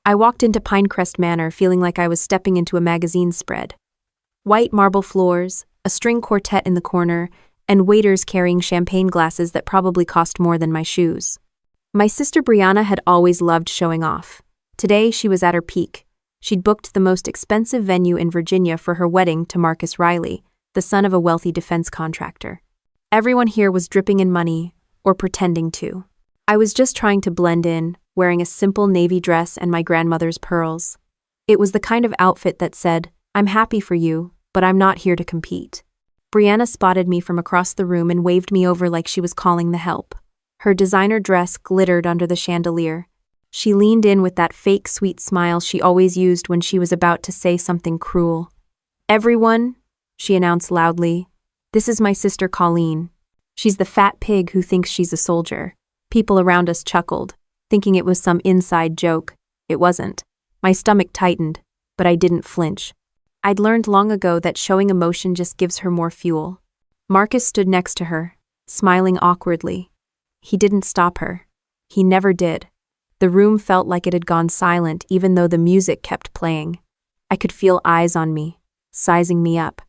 I walked into Pinecrest Manor feeling like I was stepping into a magazine spread. White marble floors, a string quartet in the corner, and waiters carrying champagne glasses that probably cost more than my shoes. My sister Brianna had always loved showing off. Today, she was at her peak. She'd booked the most expensive venue in Virginia for her wedding to Marcus Riley, the son of a wealthy defense contractor. Everyone here was dripping in money, or pretending to. I was just trying to blend in, wearing a simple navy dress and my grandmother's pearls. It was the kind of outfit that said, "I'm happy for you, but I'm not here to compete." Brianna spotted me from across the room and waved me over like she was calling the help. Her designer dress glittered under the chandelier. She leaned in with that fake sweet smile she always used when she was about to say something cruel. "Everyone," she announced loudly, "this is my sister Colleen. She's the fat pig who thinks she's a soldier." People around us chuckled, thinking it was some inside joke. It wasn't. My stomach tightened, but I didn't flinch. I'd learned long ago that showing emotion just gives her more fuel. Marcus stood next to her, smiling awkwardly. He didn't stop her. He never did. The room felt like it had gone silent even though the music kept playing. I could feel eyes on me, sizing me up.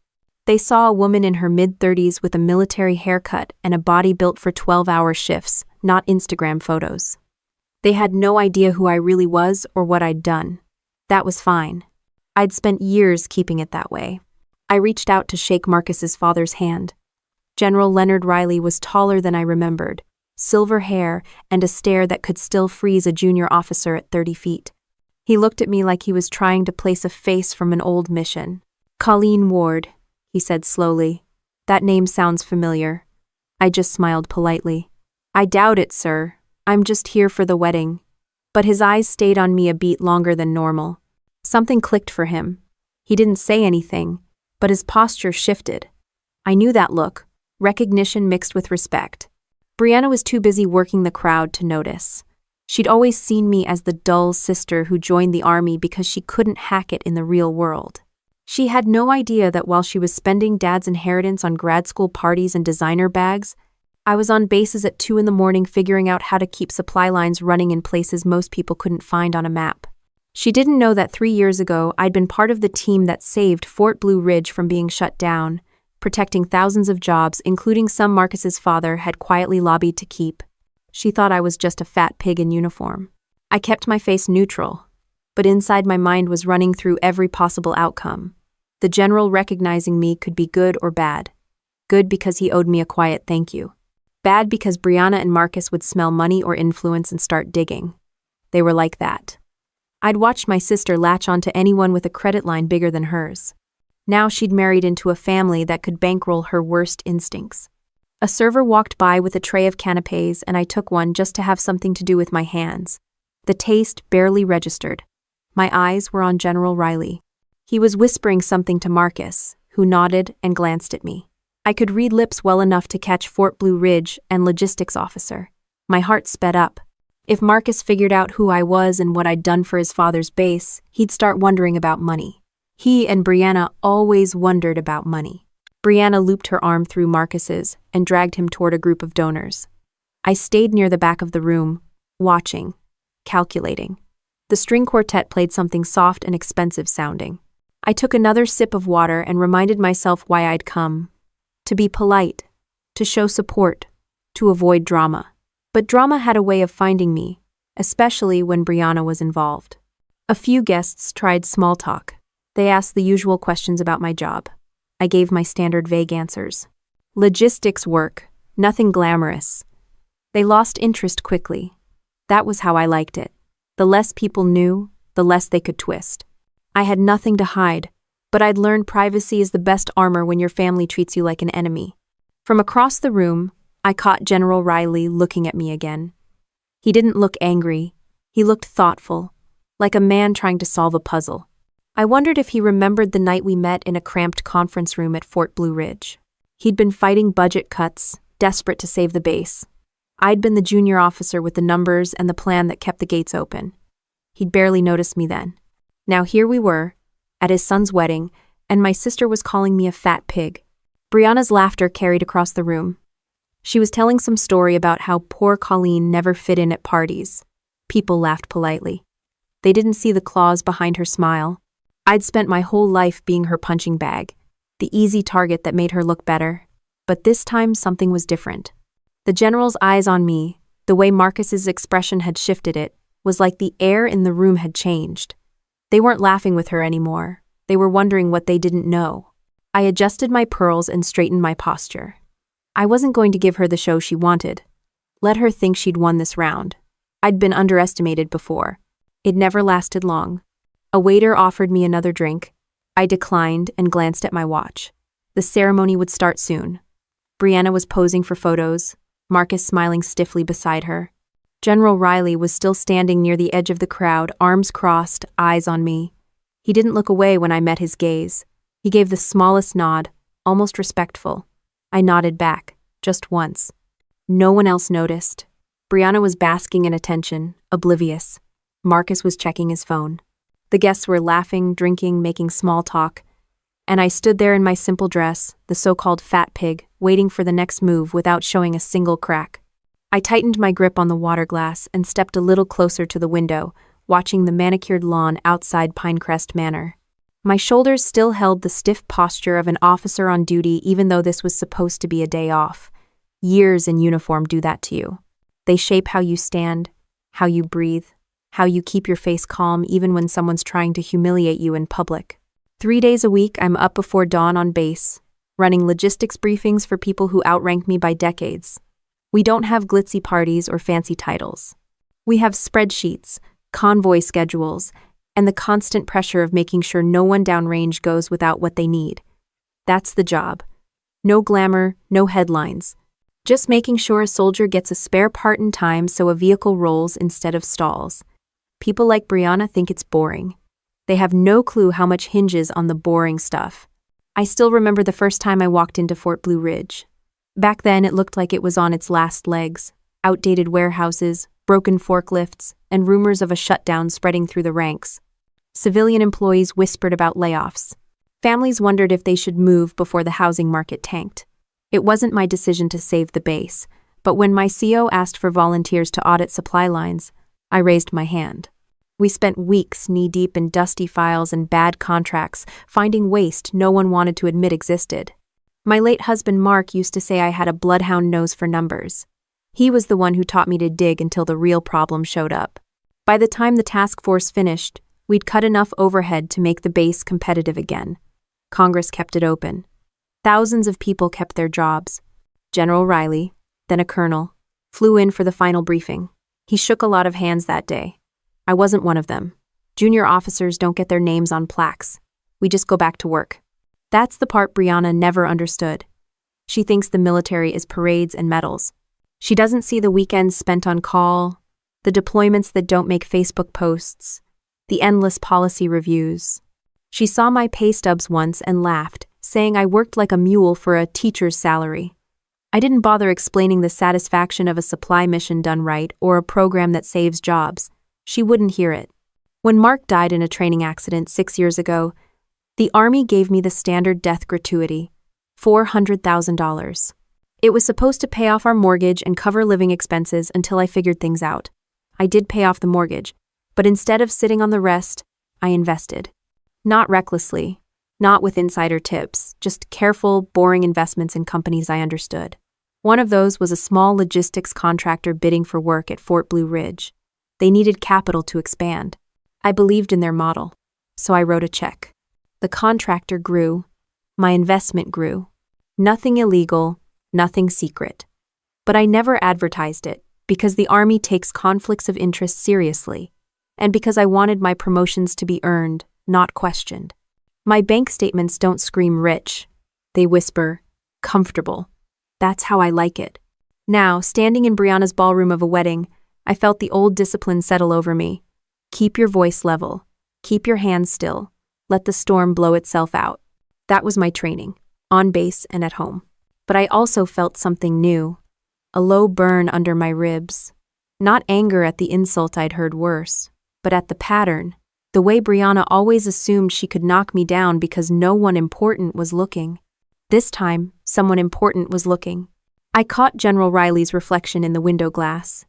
They saw a woman in her mid-30s with a military haircut and a body built for 12-hour shifts, not Instagram photos. They had no idea who I really was or what I'd done. That was fine. I'd spent years keeping it that way. I reached out to shake Marcus's father's hand. General Leonard Riley was taller than I remembered, silver hair and a stare that could still freeze a junior officer at 30 feet. He looked at me like he was trying to place a face from an old mission. "Colleen Ward," he said slowly. "That name sounds familiar." I just smiled politely. "I doubt it, sir. I'm just here for the wedding." But his eyes stayed on me a beat longer than normal. Something clicked for him. He didn't say anything, but his posture shifted. I knew that look, recognition mixed with respect. Brianna was too busy working the crowd to notice. She'd always seen me as the dull sister who joined the army because she couldn't hack it in the real world. She had no idea that while she was spending Dad's inheritance on grad school parties and designer bags, I was on bases at 2 a.m. figuring out how to keep supply lines running in places most people couldn't find on a map. She didn't know that 3 years ago I'd been part of the team that saved Fort Blue Ridge from being shut down, protecting thousands of jobs, including some Marcus's father had quietly lobbied to keep. She thought I was just a fat pig in uniform. I kept my face neutral, but inside my mind was running through every possible outcome. The general recognizing me could be good or bad. Good because he owed me a quiet thank you. Bad because Brianna and Marcus would smell money or influence and start digging. They were like that. I'd watched my sister latch onto anyone with a credit line bigger than hers. Now she'd married into a family that could bankroll her worst instincts. A server walked by with a tray of canapés and I took one just to have something to do with my hands. The taste barely registered. My eyes were on General Riley. He was whispering something to Marcus, who nodded and glanced at me. I could read lips well enough to catch Fort Blue Ridge and logistics officer. My heart sped up. If Marcus figured out who I was and what I'd done for his father's base, he'd start wondering about money. He and Brianna always wondered about money. Brianna looped her arm through Marcus's and dragged him toward a group of donors. I stayed near the back of the room, watching, calculating. The string quartet played something soft and expensive sounding. I took another sip of water and reminded myself why I'd come. To be polite, to show support, to avoid drama. But drama had a way of finding me, especially when Brianna was involved. A few guests tried small talk. They asked the usual questions about my job. I gave my standard vague answers. Logistics work, nothing glamorous. They lost interest quickly. That was how I liked it. The less people knew, the less they could twist. I had nothing to hide, but I'd learned privacy is the best armor when your family treats you like an enemy. From across the room, I caught General Riley looking at me again. He didn't look angry. He looked thoughtful, like a man trying to solve a puzzle. I wondered if he remembered the night we met in a cramped conference room at Fort Blue Ridge. He'd been fighting budget cuts, desperate to save the base. I'd been the junior officer with the numbers and the plan that kept the gates open. He'd barely noticed me then. Now here we were, at his son's wedding, and my sister was calling me a fat pig. Brianna's laughter carried across the room. She was telling some story about how poor Colleen never fit in at parties. People laughed politely. They didn't see the claws behind her smile. I'd spent my whole life being her punching bag, the easy target that made her look better. But this time something was different. The general's eyes on me, the way Marcus's expression had shifted it, was like the air in the room had changed. They weren't laughing with her anymore. They were wondering what they didn't know. I adjusted my pearls and straightened my posture. I wasn't going to give her the show she wanted. Let her think she'd won this round. I'd been underestimated before. It never lasted long. A waiter offered me another drink. I declined and glanced at my watch. The ceremony would start soon. Brianna was posing for photos, Marcus smiling stiffly beside her. General Riley was still standing near the edge of the crowd, arms crossed, eyes on me. He didn't look away when I met his gaze. He gave the smallest nod, almost respectful. I nodded back, just once. No one else noticed. Brianna was basking in attention, oblivious. Marcus was checking his phone. The guests were laughing, drinking, making small talk. And I stood there in my simple dress, the so-called fat pig, waiting for the next move without showing a single crack. I tightened my grip on the water glass and stepped a little closer to the window, watching the manicured lawn outside Pinecrest Manor. My shoulders still held the stiff posture of an officer on duty even though this was supposed to be a day off. Years in uniform do that to you. They shape how you stand, how you breathe, how you keep your face calm even when someone's trying to humiliate you in public. 3 days a week, I'm up before dawn on base, running logistics briefings for people who outrank me by decades. We don't have glitzy parties or fancy titles. We have spreadsheets, convoy schedules, and the constant pressure of making sure no one downrange goes without what they need. That's the job. No glamour, no headlines. Just making sure a soldier gets a spare part in time so a vehicle rolls instead of stalls. People like Brianna think it's boring. They have no clue how much hinges on the boring stuff. I still remember the first time I walked into Fort Blue Ridge. Back then, it looked like it was on its last legs. Outdated warehouses, broken forklifts, and rumors of a shutdown spreading through the ranks. Civilian employees whispered about layoffs. Families wondered if they should move before the housing market tanked. It wasn't my decision to save the base, but when my CO asked for volunteers to audit supply lines, I raised my hand. We spent weeks knee-deep in dusty files and bad contracts, finding waste no one wanted to admit existed. My late husband Mark used to say I had a bloodhound nose for numbers. He was the one who taught me to dig until the real problem showed up. By the time the task force finished, we'd cut enough overhead to make the base competitive again. Congress kept it open. Thousands of people kept their jobs. General Riley, then a colonel, flew in for the final briefing. He shook a lot of hands that day. I wasn't one of them. Junior officers don't get their names on plaques. We just go back to work. That's the part Brianna never understood. She thinks the military is parades and medals. She doesn't see the weekends spent on call, the deployments that don't make Facebook posts, the endless policy reviews. She saw my pay stubs once and laughed, saying I worked like a mule for a teacher's salary. I didn't bother explaining the satisfaction of a supply mission done right or a program that saves jobs. She wouldn't hear it. When Mark died in a training accident 6 years ago, the Army gave me the standard death gratuity, $400,000. It was supposed to pay off our mortgage and cover living expenses until I figured things out. I did pay off the mortgage, but instead of sitting on the rest, I invested. Not recklessly, not with insider tips, just careful, boring investments in companies I understood. One of those was a small logistics contractor bidding for work at Fort Blue Ridge. They needed capital to expand. I believed in their model, so I wrote a check. The contractor grew. My investment grew. Nothing illegal, nothing secret. But I never advertised it, because the Army takes conflicts of interest seriously, and because I wanted my promotions to be earned, not questioned. My bank statements don't scream rich. They whisper, comfortable. That's how I like it. Now, standing in Brianna's ballroom of a wedding, I felt the old discipline settle over me. Keep your voice level. Keep your hands still. Let the storm blow itself out. That was my training, on base and at home. But I also felt something new, a low burn under my ribs. Not anger at the insult I'd heard worse, but at the pattern, the way Brianna always assumed she could knock me down because no one important was looking. This time, someone important was looking. I caught General Riley's reflection in the window glass.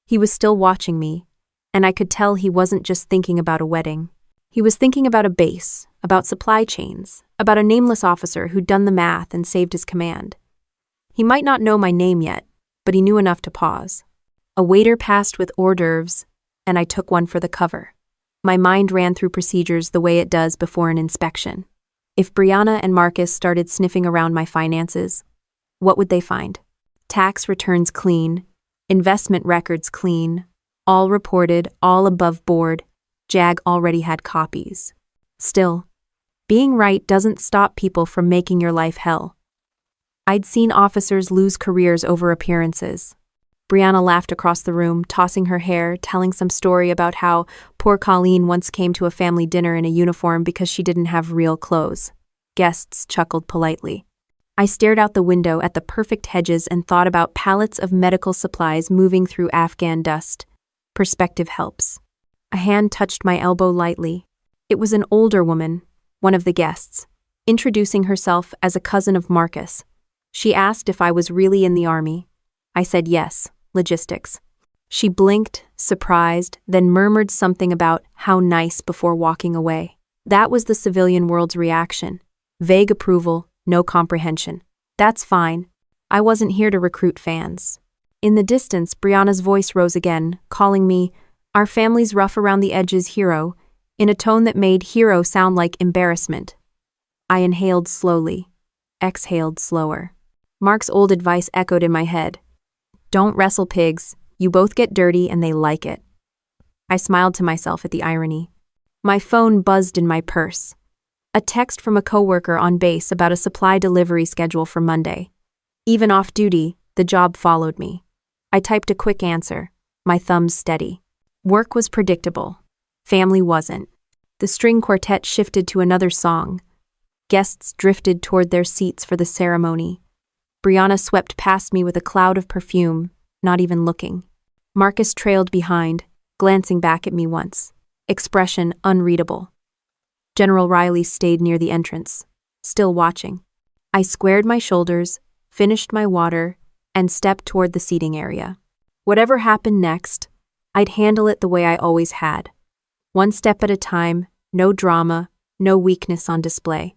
He was still watching me, and I could tell he wasn't just thinking about a wedding. He was thinking about a base, about supply chains, about a nameless officer who'd done the math and saved his command. He might not know my name yet, but he knew enough to pause. A waiter passed with hors d'oeuvres, and I took one for the cover. My mind ran through procedures the way it does before an inspection. If Brianna and Marcus started sniffing around my finances, what would they find? Tax returns clean, investment records clean, all reported, all above board. Jag already had copies. Still, being right doesn't stop people from making your life hell. I'd seen officers lose careers over appearances. Brianna laughed across the room, tossing her hair, telling some story about how poor Colleen once came to a family dinner in a uniform because she didn't have real clothes. Guests chuckled politely. I stared out the window at the perfect hedges and thought about pallets of medical supplies moving through Afghan dust. Perspective helps. A hand touched my elbow lightly. It was an older woman, one of the guests, introducing herself as a cousin of Marcus. She asked if I was really in the army. I said yes, logistics. She blinked, surprised, then murmured something about how nice before walking away. That was the civilian world's reaction. Vague approval, no comprehension. That's fine. I wasn't here to recruit fans. In the distance, Brianna's voice rose again, calling me, "Our family's rough around the edges, hero," in a tone that made hero sound like embarrassment. I inhaled slowly, exhaled slower. Mark's old advice echoed in my head. Don't wrestle pigs, you both get dirty and they like it. I smiled to myself at the irony. My phone buzzed in my purse. A text from a coworker on base about a supply delivery schedule for Monday. Even off duty, the job followed me. I typed a quick answer, my thumbs steady. Work was predictable. Family wasn't. The string quartet shifted to another song. Guests drifted toward their seats for the ceremony. Brianna swept past me with a cloud of perfume, not even looking. Marcus trailed behind, glancing back at me once. Expression unreadable. General Riley stayed near the entrance, still watching. I squared my shoulders, finished my water, and stepped toward the seating area. Whatever happened next, I'd handle it the way I always had. One step at a time, no drama, no weakness on display.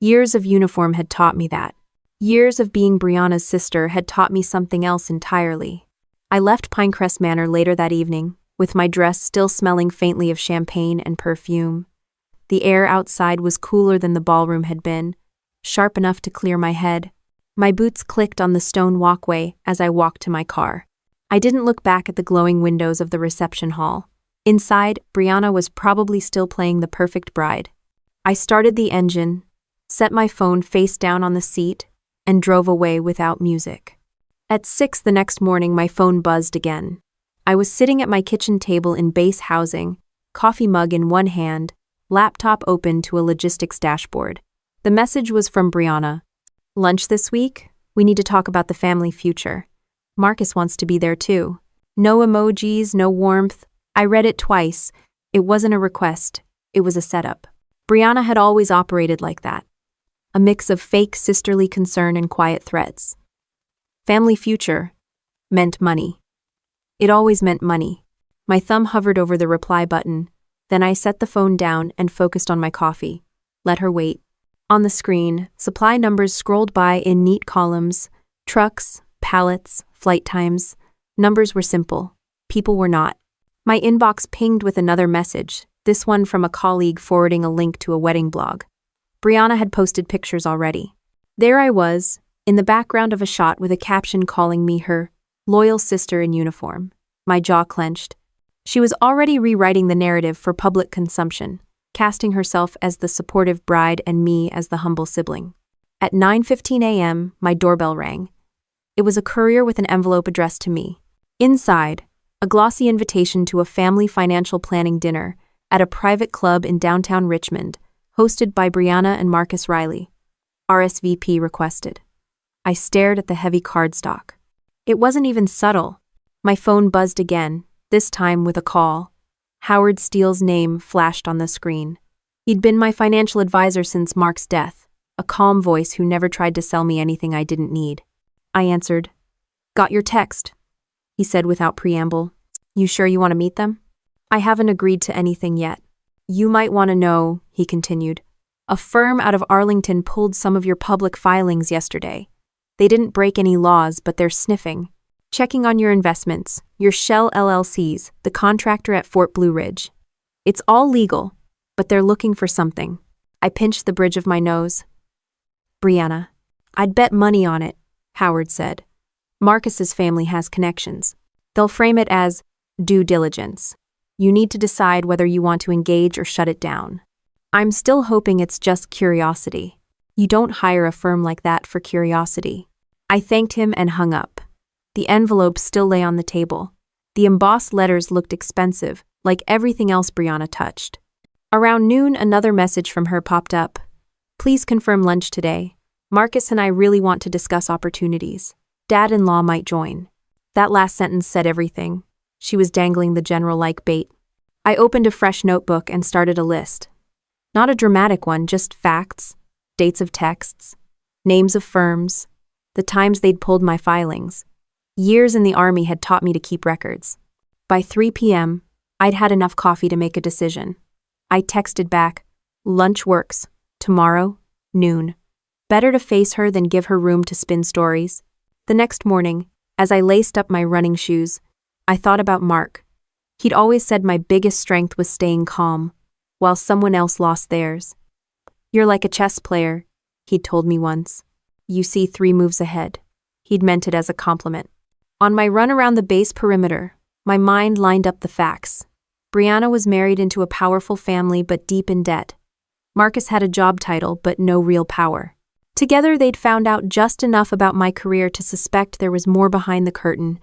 Years of uniform had taught me that. Years of being Brianna's sister had taught me something else entirely. I left Pinecrest Manor later that evening, with my dress still smelling faintly of champagne and perfume. The air outside was cooler than the ballroom had been, sharp enough to clear my head. My boots clicked on the stone walkway as I walked to my car. I didn't look back at the glowing windows of the reception hall. Inside, Brianna was probably still playing The Perfect Bride. I started the engine, set my phone face down on the seat, and drove away without music. At 6 the next morning, my phone buzzed again. I was sitting at my kitchen table in base housing, coffee mug in one hand, laptop open to a logistics dashboard. The message was from Brianna. Lunch this week? We need to talk about the family future. Marcus wants to be there too. No emojis, no warmth. I read it twice. It wasn't a request. It was a setup. Brianna had always operated like that. A mix of fake sisterly concern and quiet threats. Family future meant money. It always meant money. My thumb hovered over the reply button. Then I set the phone down and focused on my coffee. Let her wait. On the screen, supply numbers scrolled by in neat columns. Trucks, pallets, flight times. Numbers were simple. People were not. My inbox pinged with another message, this one from a colleague forwarding a link to a wedding blog. Brianna had posted pictures already. There I was, in the background of a shot with a caption calling me her loyal sister in uniform. My jaw clenched. She was already rewriting the narrative for public consumption, casting herself as the supportive bride and me as the humble sibling. At 9:15 a.m., my doorbell rang. It was a courier with an envelope addressed to me. Inside, a glossy invitation to a family financial planning dinner at a private club in downtown Richmond, hosted by Brianna and Marcus Riley. RSVP requested. I stared at the heavy cardstock. It wasn't even subtle. My phone buzzed again, this time with a call. Howard Steele's name flashed on the screen. He'd been my financial advisor since Mark's death, a calm voice who never tried to sell me anything I didn't need. I answered. Got your text, he said without preamble. You sure you want to meet them? I haven't agreed to anything yet. You might want to know, he continued. A firm out of Arlington pulled some of your public filings yesterday. They didn't break any laws, but they're sniffing. Checking on your investments, your Shell LLCs, the contractor at Fort Blue Ridge. It's all legal, but they're looking for something. I pinched the bridge of my nose. Brianna, I'd bet money on it, Howard said. Marcus's family has connections. They'll frame it as due diligence. You need to decide whether you want to engage or shut it down. I'm still hoping it's just curiosity. You don't hire a firm like that for curiosity. I thanked him and hung up. The envelope still lay on the table. The embossed letters looked expensive, like everything else Brianna touched. Around noon, another message from her popped up. Please confirm lunch today. Marcus and I really want to discuss opportunities. Dad-in-law might join. That last sentence said everything. She was dangling the general like bait. I opened a fresh notebook and started a list. Not a dramatic one, just facts, dates of texts, names of firms, the times they'd pulled my filings. Years in the Army had taught me to keep records. By 3 p.m., I'd had enough coffee to make a decision. I texted back, lunch works, tomorrow, noon. Better to face her than give her room to spin stories. The next morning, as I laced up my running shoes, I thought about Mark. He'd always said my biggest strength was staying calm, while someone else lost theirs. You're like a chess player, he'd told me once. You see 3 moves ahead. He'd meant it as a compliment. On my run around the base perimeter, my mind lined up the facts. Brianna was married into a powerful family but deep in debt. Marcus had a job title but no real power. Together they'd found out just enough about my career to suspect there was more behind the curtain,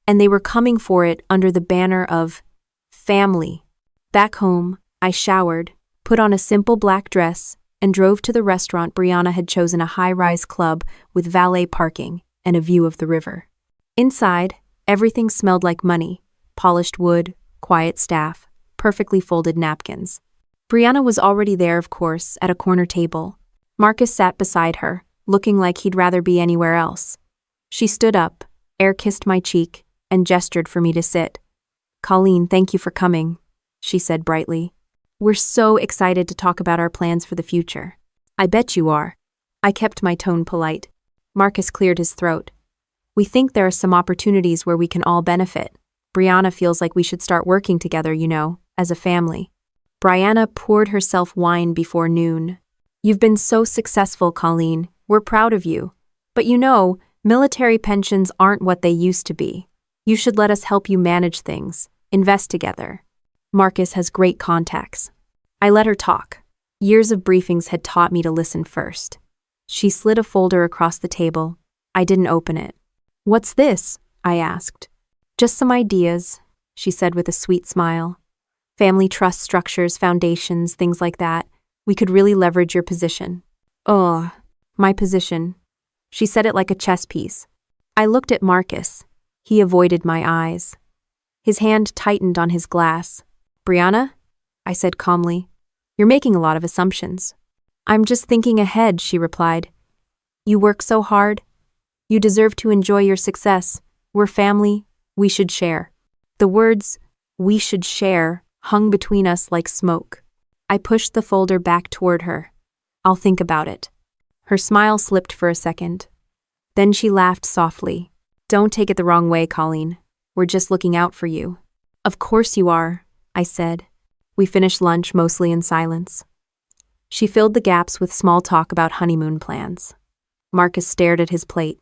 and they were coming for it under the banner of family. Back home, I showered, put on a simple black dress, and drove to the restaurant Brianna had chosen, a high-rise club with valet parking and a view of the river. Inside, everything smelled like money, polished wood, quiet staff, perfectly folded napkins. Brianna was already there, of course, at a corner table. Marcus sat beside her, looking like he'd rather be anywhere else. She stood up, air-kissed my cheek, and gestured for me to sit. Colleen, thank you for coming, she said brightly. We're so excited to talk about our plans for the future. I bet you are. I kept my tone polite. Marcus cleared his throat. We think there are some opportunities where we can all benefit. Brianna feels like we should start working together, as a family. Brianna poured herself wine before noon. You've been so successful, Colleen. We're proud of you. But military pensions aren't what they used to be. You should let us help you manage things, invest together. Marcus has great contacts. I let her talk. Years of briefings had taught me to listen first. She slid a folder across the table. I didn't open it. What's this? I asked. Just some ideas, she said with a sweet smile. Family trust structures, foundations, things like that. We could really leverage your position. Oh, my position. She said it like a chess piece. I looked at Marcus. He avoided my eyes. His hand tightened on his glass. Brianna? I said calmly. You're making a lot of assumptions. I'm just thinking ahead, she replied. You work so hard. You deserve to enjoy your success. We're family. We should share. The words, we should share, hung between us like smoke. I pushed the folder back toward her. I'll think about it. Her smile slipped for a second. Then she laughed softly. Don't take it the wrong way, Colleen. We're just looking out for you. Of course you are, I said. We finished lunch mostly in silence. She filled the gaps with small talk about honeymoon plans. Marcus stared at his plate.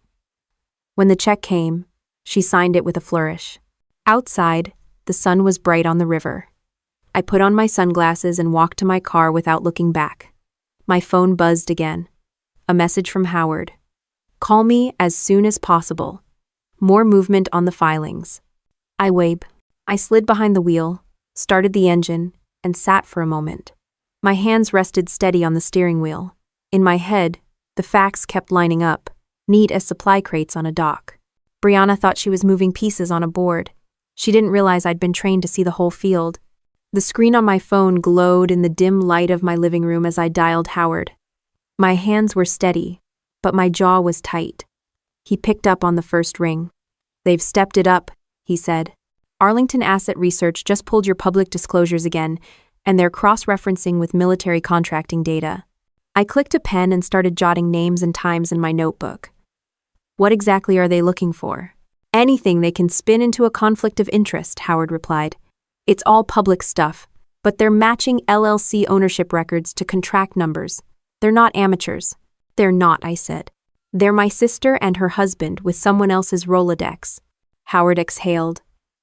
When the check came, she signed it with a flourish. Outside, the sun was bright on the river. I put on my sunglasses and walked to my car without looking back. My phone buzzed again. A message from Howard. Call me as soon as possible. More movement on the filings. I waved. I slid behind the wheel, started the engine, and sat for a moment. My hands rested steady on the steering wheel. In my head, the facts kept lining up, neat as supply crates on a dock. Brianna thought she was moving pieces on a board. She didn't realize I'd been trained to see the whole field. The screen on my phone glowed in the dim light of my living room as I dialed Howard. My hands were steady, but my jaw was tight. He picked up on the first ring. They've stepped it up, he said. Arlington Asset Research just pulled your public disclosures again, and they're cross-referencing with military contracting data. I clicked a pen and started jotting names and times in my notebook. What exactly are they looking for? Anything they can spin into a conflict of interest, Howard replied. It's all public stuff, but they're matching LLC ownership records to contract numbers. They're not amateurs. They're not, I said. They're my sister and her husband with someone else's Rolodex. Howard exhaled.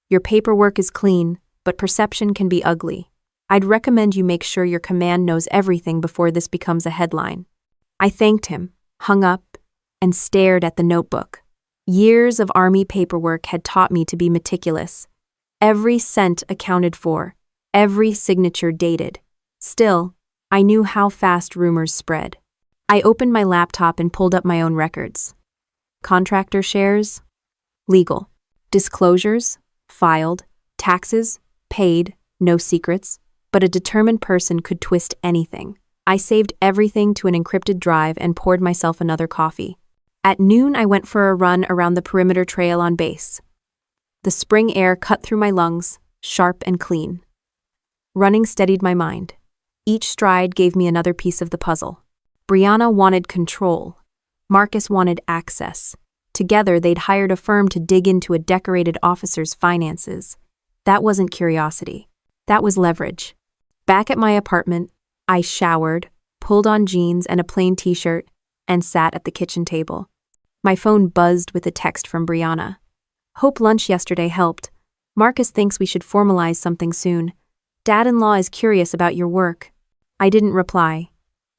Your paperwork is clean, but perception can be ugly. I'd recommend you make sure your command knows everything before this becomes a headline. I thanked him, hung up, and stared at the notebook. Years of Army paperwork had taught me to be meticulous. Every cent accounted for, every signature dated. Still, I knew how fast rumors spread. I opened my laptop and pulled up my own records. Contractor shares? Legal. Disclosures? Filed. Taxes? Paid. No secrets. But a determined person could twist anything. I saved everything to an encrypted drive and poured myself another coffee. At noon, I went for a run around the perimeter trail on base. The spring air cut through my lungs, sharp and clean. Running steadied my mind. Each stride gave me another piece of the puzzle. Brianna wanted control. Marcus wanted access. Together, they'd hired a firm to dig into a decorated officer's finances. That wasn't curiosity. That was leverage. Back at my apartment, I showered, pulled on jeans and a plain t-shirt, and sat at the kitchen table. My phone buzzed with a text from Brianna. Hope lunch yesterday helped. Marcus thinks we should formalize something soon. Dad-in-law is curious about your work. I didn't reply.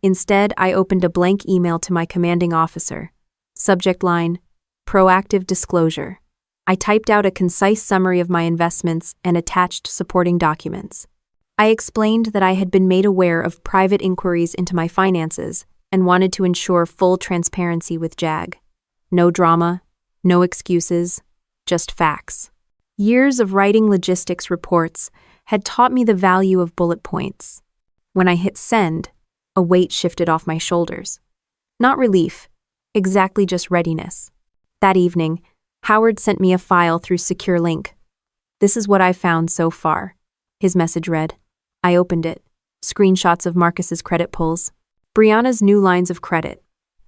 Instead, I opened a blank email to my commanding officer. Subject line, Proactive Disclosure. I typed out a concise summary of my investments and attached supporting documents. I explained that I had been made aware of private inquiries into my finances and wanted to ensure full transparency with JAG. No drama, no excuses, just facts. Years of writing logistics reports had taught me the value of bullet points. When I hit send, a weight shifted off my shoulders. Not relief, exactly just readiness. That evening, Howard sent me a file through Secure Link. This is what I've found so far, his message read. I opened it. Screenshots of Marcus's credit pulls. Brianna's new lines of credit.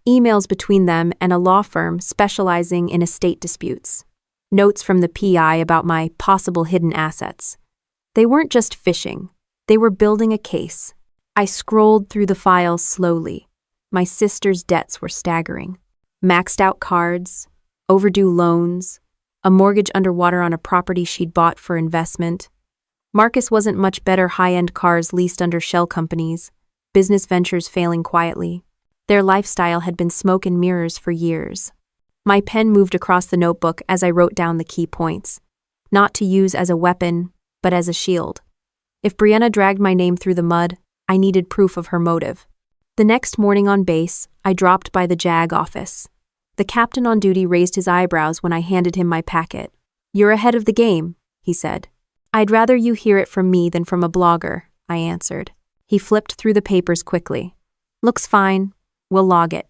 Emails between them and a law firm specializing in estate disputes. Notes from the PI about my possible hidden assets. They weren't just fishing. They were building a case. I scrolled through the files slowly. My sister's debts were staggering. Maxed out cards, overdue loans, a mortgage underwater on a property she'd bought for investment. Marcus wasn't much better high-end cars leased under shell companies, business ventures failing quietly. Their lifestyle had been smoke and mirrors for years. My pen moved across the notebook as I wrote down the key points, not to use as a weapon, but as a shield. If Brianna dragged my name through the mud, I needed proof of her motive. The next morning on base, I dropped by the JAG office. The captain on duty raised his eyebrows when I handed him my packet. You're ahead of the game, he said. I'd rather you hear it from me than from a blogger, I answered. He flipped through the papers quickly. Looks fine. We'll log it.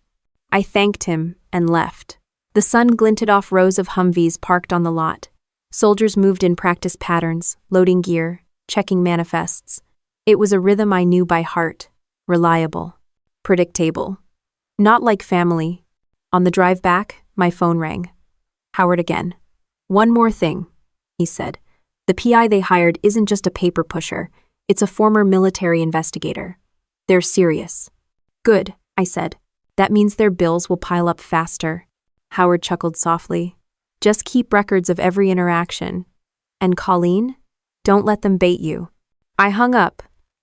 I thanked him and left. The sun glinted off rows of Humvees parked on the lot. Soldiers moved in practice patterns, loading gear, checking manifests. It was a rhythm I knew by heart. Reliable. Predictable. Not like family. On the drive back, my phone rang. Howard again. One more thing, he said. The PI they hired isn't just a paper pusher. It's a former military investigator. They're serious. Good, I said. That means their bills will pile up faster. Howard chuckled softly. Just keep records of every interaction. And Colleen? Don't let them bait you. I hung up,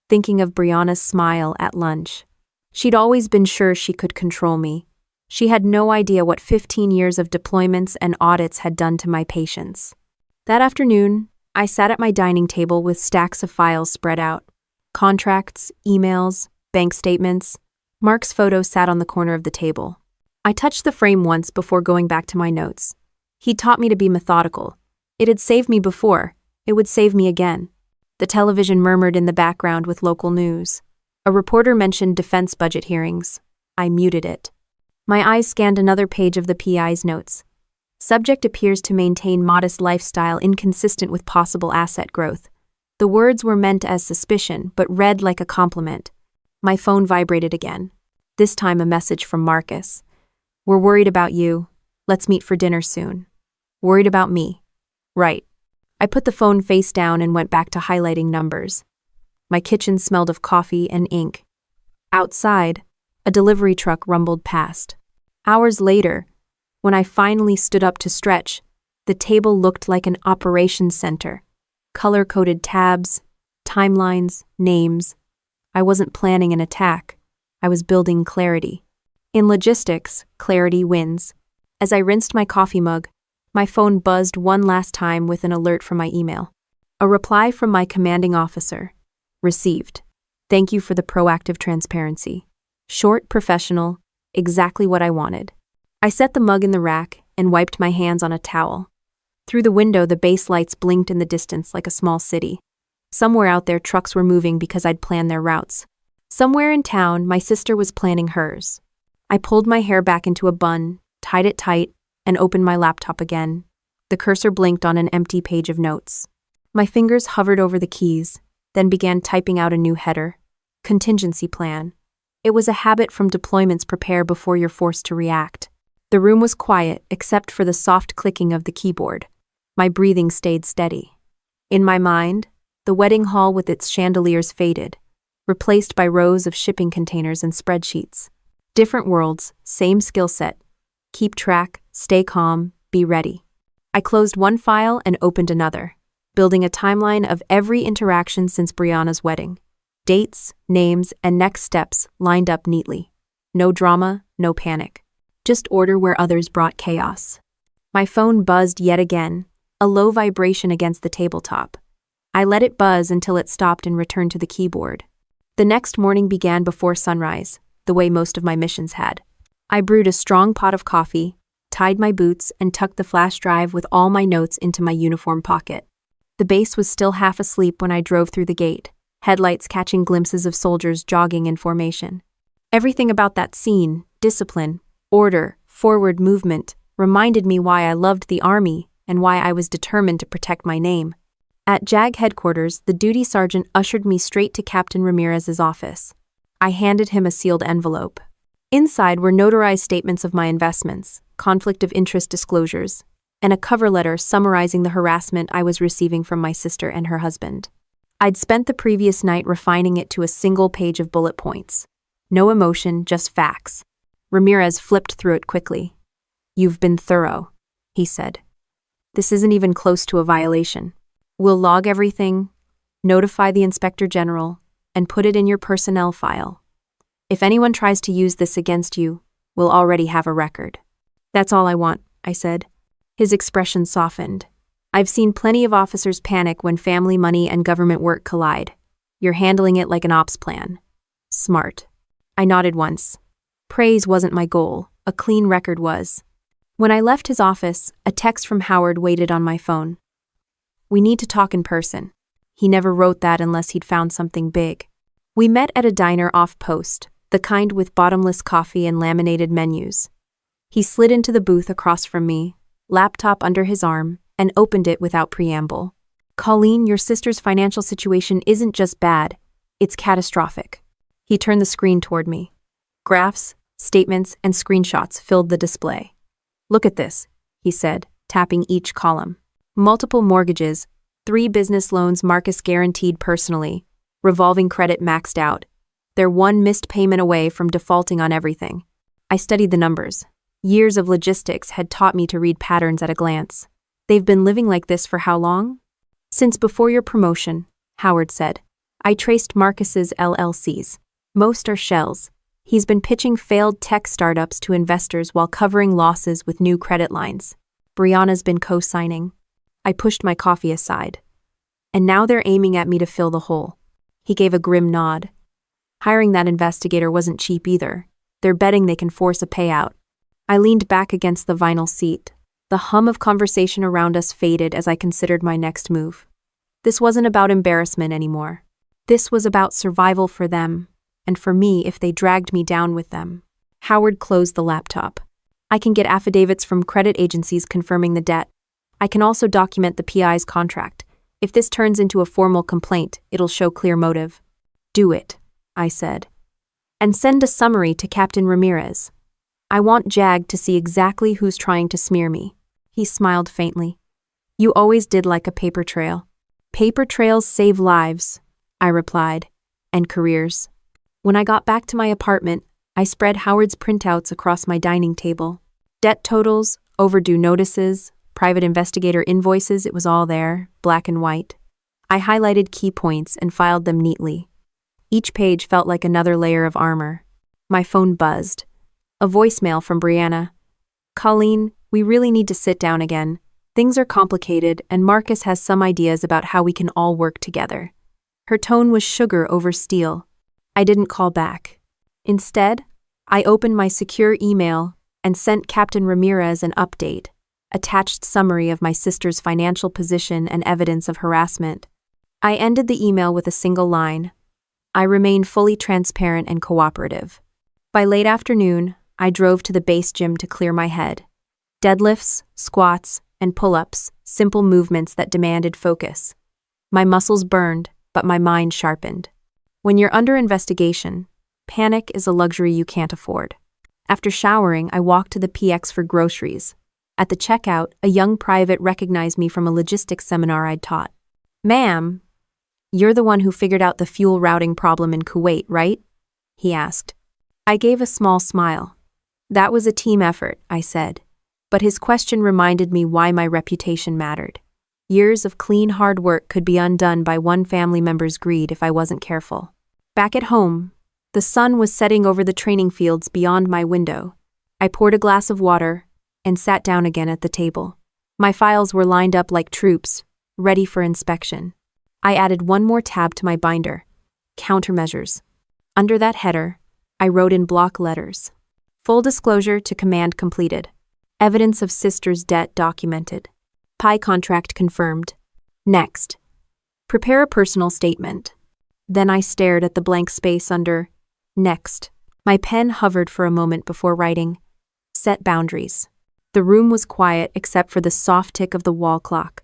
thinking of Brianna's smile at lunch. She'd always been sure she could control me. She had no idea what 15 years of deployments and audits had done to my patience. That afternoon, I sat at my dining table with stacks of files spread out. Contracts, emails, bank statements. Mark's photo sat on the corner of the table. I touched the frame once before going back to my notes. He taught me to be methodical. It had saved me before. It would save me again. The television murmured in the background with local news. A reporter mentioned defense budget hearings. I muted it. My eyes scanned another page of the PI's notes. Subject appears to maintain modest lifestyle inconsistent with possible asset growth. The words were meant as suspicion, but read like a compliment. My phone vibrated again. This time a message from Marcus. We're worried about you. Let's meet for dinner soon. Worried about me. Right. I put the phone face down and went back to highlighting numbers. My kitchen smelled of coffee and ink. Outside, a delivery truck rumbled past. Hours later, when I finally stood up to stretch, the table looked like an operations center. Color-coded tabs, timelines, names. I wasn't planning an attack. I was building clarity. In logistics, clarity wins. As I rinsed my coffee mug, my phone buzzed one last time with an alert from my email. A reply from my commanding officer. Received. Thank you for the proactive transparency. Short, professional, exactly what I wanted. I set the mug in the rack and wiped my hands on a towel. Through the window, the base lights blinked in the distance like a small city. Somewhere out there, trucks were moving because I'd planned their routes. Somewhere in town, my sister was planning hers. I pulled my hair back into a bun, tied it tight, and opened my laptop again. The cursor blinked on an empty page of notes. My fingers hovered over the keys, then began typing out a new header. Contingency plan. It was a habit from deployments: prepare before you're forced to react. The room was quiet, except for the soft clicking of the keyboard. My breathing stayed steady. In my mind, the wedding hall with its chandeliers faded, replaced by rows of shipping containers and spreadsheets. Different worlds, same skill set. Keep track, stay calm, be ready. I closed one file and opened another, building a timeline of every interaction since Brianna's wedding. Dates, names, and next steps lined up neatly. No drama, no panic. Just order where others brought chaos. My phone buzzed yet again, a low vibration against the tabletop. I let it buzz until it stopped and returned to the keyboard. The next morning began before sunrise, the way most of my missions had. I brewed a strong pot of coffee, tied my boots, and tucked the flash drive with all my notes into my uniform pocket. The base was still half asleep when I drove through the gate, headlights catching glimpses of soldiers jogging in formation. Everything about that scene, discipline, order, forward movement, reminded me why I loved the Army and why I was determined to protect my name. At JAG headquarters, the duty sergeant ushered me straight to Captain Ramirez's office. I handed him a sealed envelope. Inside were notarized statements of my investments, conflict of interest disclosures, and a cover letter summarizing the harassment I was receiving from my sister and her husband. I'd spent the previous night refining it to a single page of bullet points. No emotion, just facts. Ramirez flipped through it quickly. "You've been thorough," he said. "This isn't even close to a violation. We'll log everything, notify the Inspector General, and put it in your personnel file. If anyone tries to use this against you, we'll already have a record." "That's all I want," I said. His expression softened. "I've seen plenty of officers panic when family, money, and government work collide. You're handling it like an ops plan. Smart." I nodded once. Praise wasn't my goal, a clean record was. When I left his office, a text from Howard waited on my phone. "We need to talk in person." He never wrote that unless he'd found something big. We met at a diner off post, the kind with bottomless coffee and laminated menus. He slid into the booth across from me, laptop under his arm, and opened it without preamble. "Colleen, your sister's financial situation isn't just bad, it's catastrophic." He turned the screen toward me. Graphs, statements, and screenshots filled the display. "Look at this," he said, tapping each column. Multiple mortgages, 3 business loans Marcus guaranteed personally, revolving credit maxed out. They're one missed payment away from defaulting on everything. I studied the numbers. Years of logistics had taught me to read patterns at a glance. "They've been living like this for how long?" "Since before your promotion," Howard said. "I traced Marcus's LLCs. Most are shells. He's been pitching failed tech startups to investors while covering losses with new credit lines. Brianna's been co-signing." I pushed my coffee aside. "And now they're aiming at me to fill the hole." He gave a grim nod. "Hiring that investigator wasn't cheap either. They're betting they can force a payout." I leaned back against the vinyl seat. The hum of conversation around us faded as I considered my next move. This wasn't about embarrassment anymore. This was about survival for them, and for me if they dragged me down with them. Howard closed the laptop. I can get affidavits from credit agencies confirming the debt. I can also document the PI's contract. If this turns into a formal complaint, it'll show clear motive. Do it, I said. And send a summary to Captain Ramirez. I want Jag to see exactly who's trying to smear me. He smiled faintly. You always did like a paper trail. Paper trails save lives, I replied, and careers. When I got back to my apartment, I spread Howard's printouts across my dining table. Debt totals, overdue notices, private investigator invoices, it was all there, black and white. I highlighted key points and filed them neatly. Each page felt like another layer of armor. My phone buzzed. A voicemail from Brianna. Colleen, we really need to sit down again. Things are complicated, and Marcus has some ideas about how we can all work together. Her tone was sugar over steel. I didn't call back. Instead, I opened my secure email and sent Captain Ramirez an update, attached summary of my sister's financial position and evidence of harassment. I ended the email with a single line. I remain fully transparent and cooperative. By late afternoon, I drove to the base gym to clear my head. Deadlifts, squats, and pull-ups, simple movements that demanded focus. My muscles burned, but my mind sharpened. When you're under investigation, panic is a luxury you can't afford. After showering, I walked to the PX for groceries. At the checkout, a young private recognized me from a logistics seminar I'd taught. Ma'am, you're the one who figured out the fuel routing problem in Kuwait, right? He asked. I gave a small smile. That was a team effort, I said. But his question reminded me why my reputation mattered. Years of clean, hard work could be undone by one family member's greed if I wasn't careful. Back at home, the sun was setting over the training fields beyond my window. I poured a glass of water and sat down again at the table. My files were lined up like troops, ready for inspection. I added one more tab to my binder. Countermeasures. Under that header, I wrote in block letters. Full disclosure to command completed. Evidence of sister's debt documented. PI contract confirmed. Next. Prepare a personal statement. Then I stared at the blank space under next. My pen hovered for a moment before writing. Set boundaries. The room was quiet except for the soft tick of the wall clock.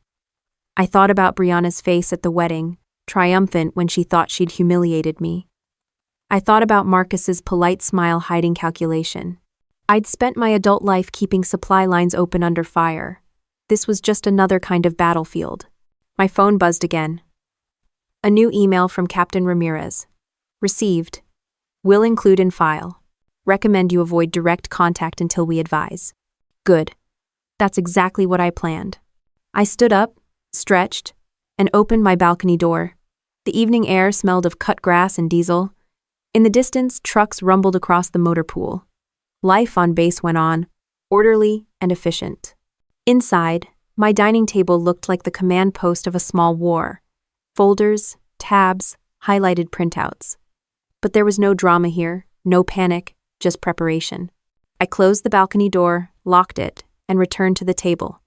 I thought about Brianna's face at the wedding, triumphant when she thought she'd humiliated me. I thought about Marcus's polite smile hiding calculation. I'd spent my adult life keeping supply lines open under fire. This was just another kind of battlefield. My phone buzzed again. A new email from Captain Ramirez. Received. Will include in file. Recommend you avoid direct contact until we advise. Good. That's exactly what I planned. I stood up, stretched, and opened my balcony door. The evening air smelled of cut grass and diesel. In the distance, trucks rumbled across the motor pool. Life on base went on, orderly and efficient. Inside, my dining table looked like the command post of a small war. Folders, tabs, highlighted printouts. But there was no drama here, no panic, just preparation. I closed the balcony door, locked it, and returned to the table.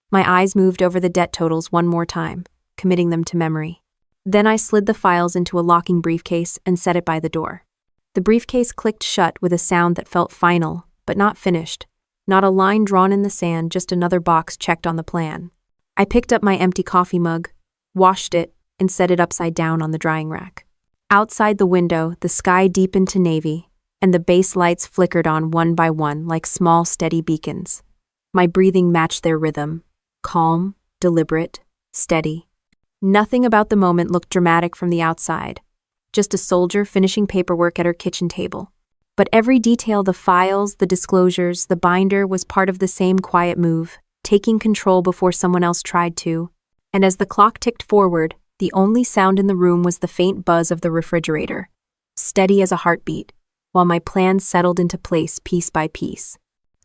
My eyes moved over the debt totals one more time, committing them to memory. Then I slid the files into a locking briefcase and set it by the door. The briefcase clicked shut with a sound that felt final, but not finished. Not a line drawn in the sand, just another box checked on the plan. I picked up my empty coffee mug, washed it, and set it upside down on the drying rack. Outside the window, the sky deepened to navy, and the base lights flickered on one by one like small, steady beacons. My breathing matched their rhythm. Calm, deliberate, steady. Nothing about the moment looked dramatic from the outside. Just a soldier finishing paperwork at her kitchen table. But every detail, the files, the disclosures, the binder, was part of the same quiet move, taking control before someone else tried to. And as the clock ticked forward, the only sound in the room was the faint buzz of the refrigerator, steady as a heartbeat, while my plans settled into place piece by piece.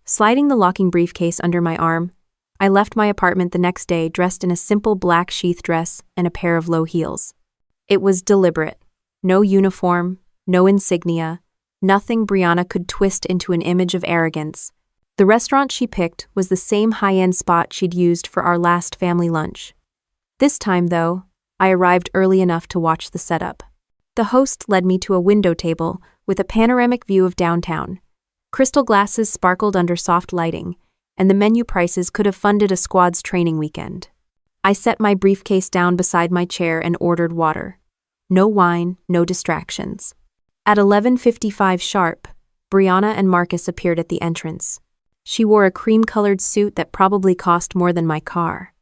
Sliding the locking briefcase under my arm, I left my apartment the next day dressed in a simple black sheath dress and a pair of low heels. It was deliberate. No uniform, no insignia, nothing Brianna could twist into an image of arrogance. The restaurant she picked was the same high-end spot she'd used for our last family lunch. This time, though, I arrived early enough to watch the setup. The host led me to a window table with a panoramic view of downtown. Crystal glasses sparkled under soft lighting, and the menu prices could have funded a squad's training weekend. I set my briefcase down beside my chair and ordered water. No wine, no distractions. At 11:55 sharp, Brianna and Marcus appeared at the entrance. She wore a cream-colored suit that probably cost more than my car.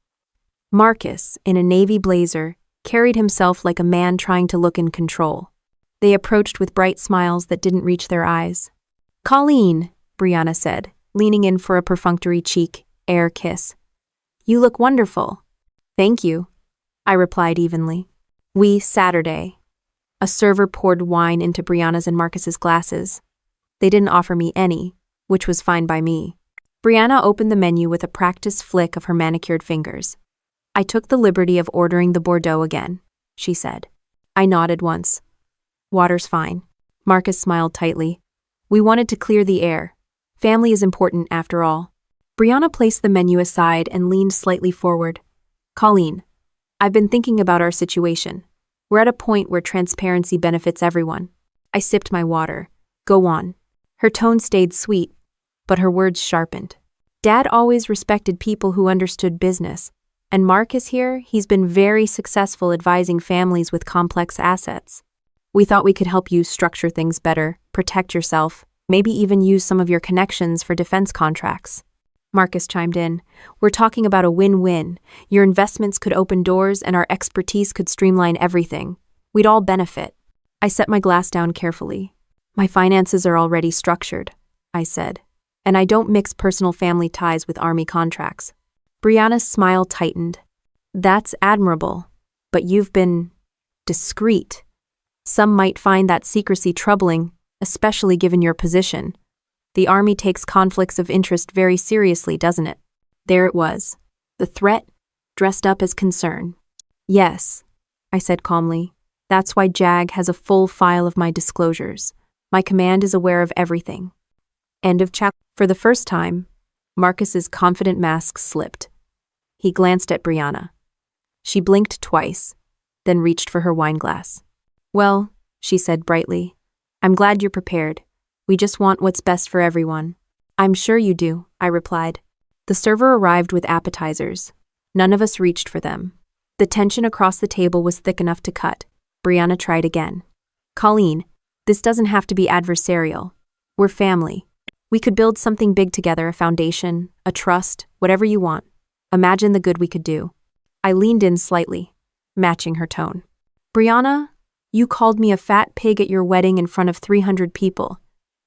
Marcus, in a navy blazer, carried himself like a man trying to look in control. They approached with bright smiles that didn't reach their eyes. "Colleen," Brianna said, leaning in for a perfunctory cheek, air kiss. "You look wonderful." "Thank you," I replied evenly. Saturday. A server poured wine into Brianna's and Marcus's glasses. They didn't offer me any, which was fine by me. Brianna opened the menu with a practiced flick of her manicured fingers. "I took the liberty of ordering the Bordeaux again," she said. I nodded once. "Water's fine." Marcus smiled tightly. "We wanted to clear the air. Family is important after all." Brianna placed the menu aside and leaned slightly forward. "Colleen, I've been thinking about our situation. We're at a point where transparency benefits everyone." I sipped my water. "Go on." Her tone stayed sweet, but her words sharpened. "Dad always respected people who understood business, and Marcus here, he's been very successful advising families with complex assets. We thought we could help you structure things better, protect yourself, maybe even use some of your connections for defense contracts." Marcus chimed in. "We're talking about a win-win. Your investments could open doors and our expertise could streamline everything. We'd all benefit." I set my glass down carefully. "My finances are already structured," I said, "and I don't mix personal family ties with Army contracts." Brianna's smile tightened. "That's admirable, but you've been discreet. Some might find that secrecy troubling, especially given your position. The Army takes conflicts of interest very seriously, doesn't it?" There it was. The threat, dressed up as concern. "Yes," I said calmly. "That's why JAG has a full file of my disclosures. My command is aware of everything." End of chapter. For the first time, Marcus's confident mask slipped. He glanced at Brianna. She blinked twice, then reached for her wine glass. "Well," she said brightly, "I'm glad you're prepared. We just want what's best for everyone." "I'm sure you do," I replied. The server arrived with appetizers. None of us reached for them. The tension across the table was thick enough to cut. Brianna tried again. "Colleen, this doesn't have to be adversarial. We're family. We could build something big together, a foundation, a trust, whatever you want. Imagine the good we could do." I leaned in slightly, matching her tone. "Brianna, you called me a fat pig at your wedding in front of 300 people.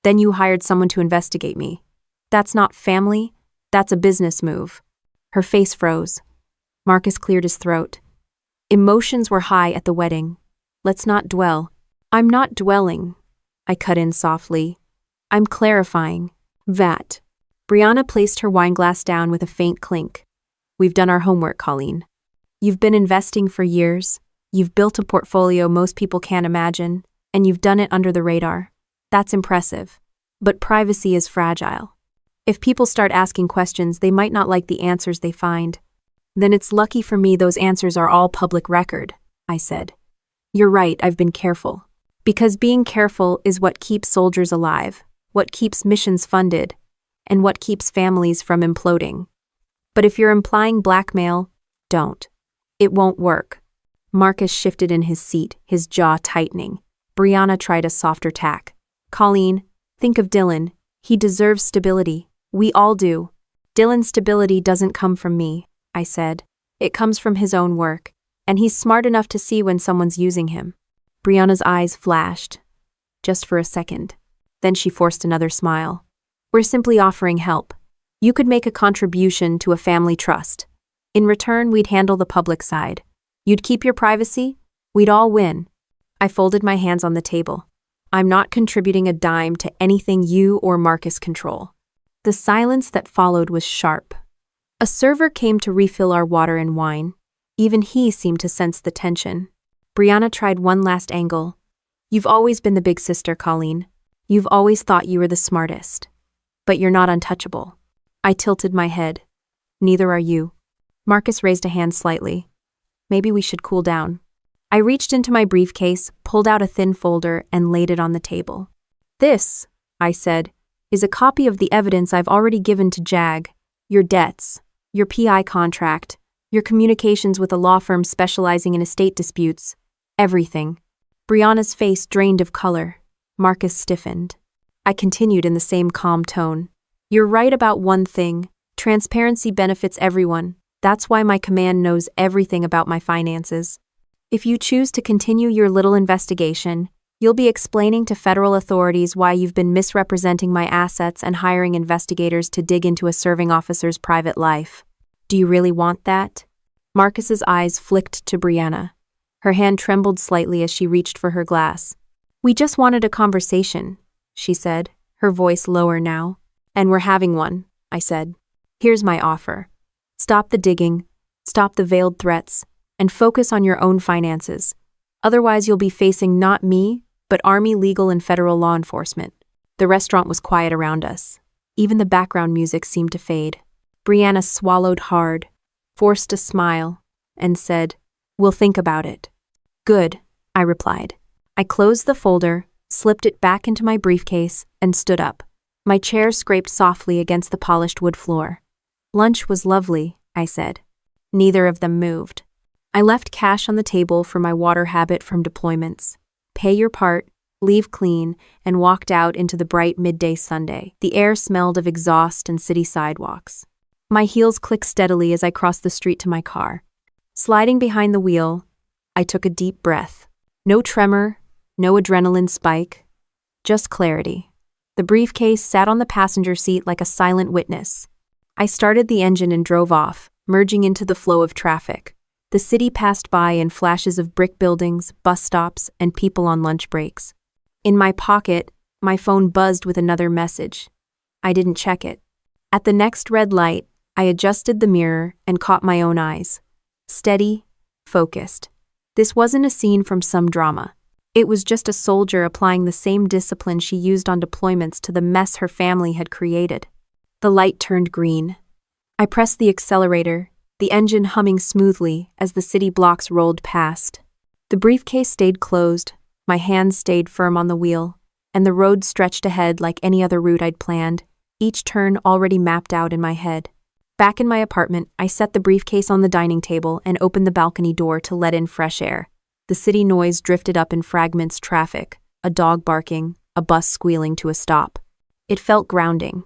Then you hired someone to investigate me. That's not family, that's a business move." Her face froze. Marcus cleared his throat. "Emotions were high at the wedding. Let's not dwell." "I'm not dwelling," I cut in softly. "I'm clarifying." "That." Brianna placed her wineglass down with a faint clink. "We've done our homework, Colleen. You've been investing for years. You've built a portfolio most people can't imagine, and you've done it under the radar. That's impressive. But privacy is fragile. If people start asking questions, they might not like the answers they find. Then it's lucky for me those answers are all public record," I said. "You're right, I've been careful. Because being careful is what keeps soldiers alive, what keeps missions funded, and what keeps families from imploding. But if you're implying blackmail, don't. It won't work." Marcus shifted in his seat, his jaw tightening. Brianna tried a softer tack. "Colleen, think of Dylan. He deserves stability. We all do." "Dylan's stability doesn't come from me," I said. "It comes from his own work, and he's smart enough to see when someone's using him." Brianna's eyes flashed, just for a second. Then she forced another smile. "We're simply offering help. You could make a contribution to a family trust. In return, we'd handle the public side. You'd keep your privacy. We'd all win." I folded my hands on the table. "I'm not contributing a dime to anything you or Marcus control." The silence that followed was sharp. A server came to refill our water and wine. Even he seemed to sense the tension. Brianna tried one last angle. "You've always been the big sister, Colleen. You've always thought you were the smartest. But you're not untouchable." I tilted my head. "Neither are you." Marcus raised a hand slightly. "Maybe we should cool down." I reached into my briefcase, pulled out a thin folder, and laid it on the table. "This," I said, is a copy of the evidence I've already given to JAG, your debts, your PI contract, your communications with a law firm specializing in estate disputes, everything. Brianna's face drained of color. Marcus stiffened. I continued in the same calm tone. You're right about one thing. Transparency benefits everyone. That's why my command knows everything about my finances. If you choose to continue your little investigation, you'll be explaining to federal authorities why you've been misrepresenting my assets and hiring investigators to dig into a serving officer's private life. Do you really want that? Marcus's eyes flicked to Brianna. Her hand trembled slightly as she reached for her glass. We just wanted a conversation, she said, her voice lower now. And we're having one, I said. Here's my offer. Stop the digging, stop the veiled threats, and focus on your own finances. Otherwise, you'll be facing not me, but Army legal and federal law enforcement. The restaurant was quiet around us. Even the background music seemed to fade. Brianna swallowed hard, forced a smile, and said, We'll think about it. Good, I replied. I closed the folder, slipped it back into my briefcase, and stood up. My chair scraped softly against the polished wood floor. Lunch was lovely, I said. Neither of them moved. I left cash on the table for my water habit from deployments. Pay your part, leave clean, and walked out into the bright midday Sunday. The air smelled of exhaust and city sidewalks. My heels clicked steadily as I crossed the street to my car. Sliding behind the wheel, I took a deep breath. No tremor, no adrenaline spike, just clarity. The briefcase sat on the passenger seat like a silent witness. I started the engine and drove off, merging into the flow of traffic. The city passed by in flashes of brick buildings, bus stops, and people on lunch breaks. In my pocket, my phone buzzed with another message. I didn't check it. At the next red light, I adjusted the mirror and caught my own eyes. Steady, focused. This wasn't a scene from some drama. It was just a soldier applying the same discipline she used on deployments to the mess her family had created. The light turned green. I pressed the accelerator, the engine humming smoothly as the city blocks rolled past. The briefcase stayed closed, my hands stayed firm on the wheel, and the road stretched ahead like any other route I'd planned, each turn already mapped out in my head. Back in my apartment, I set the briefcase on the dining table and opened the balcony door to let in fresh air. The city noise drifted up in fragments: traffic, a dog barking, a bus squealing to a stop. It felt grounding.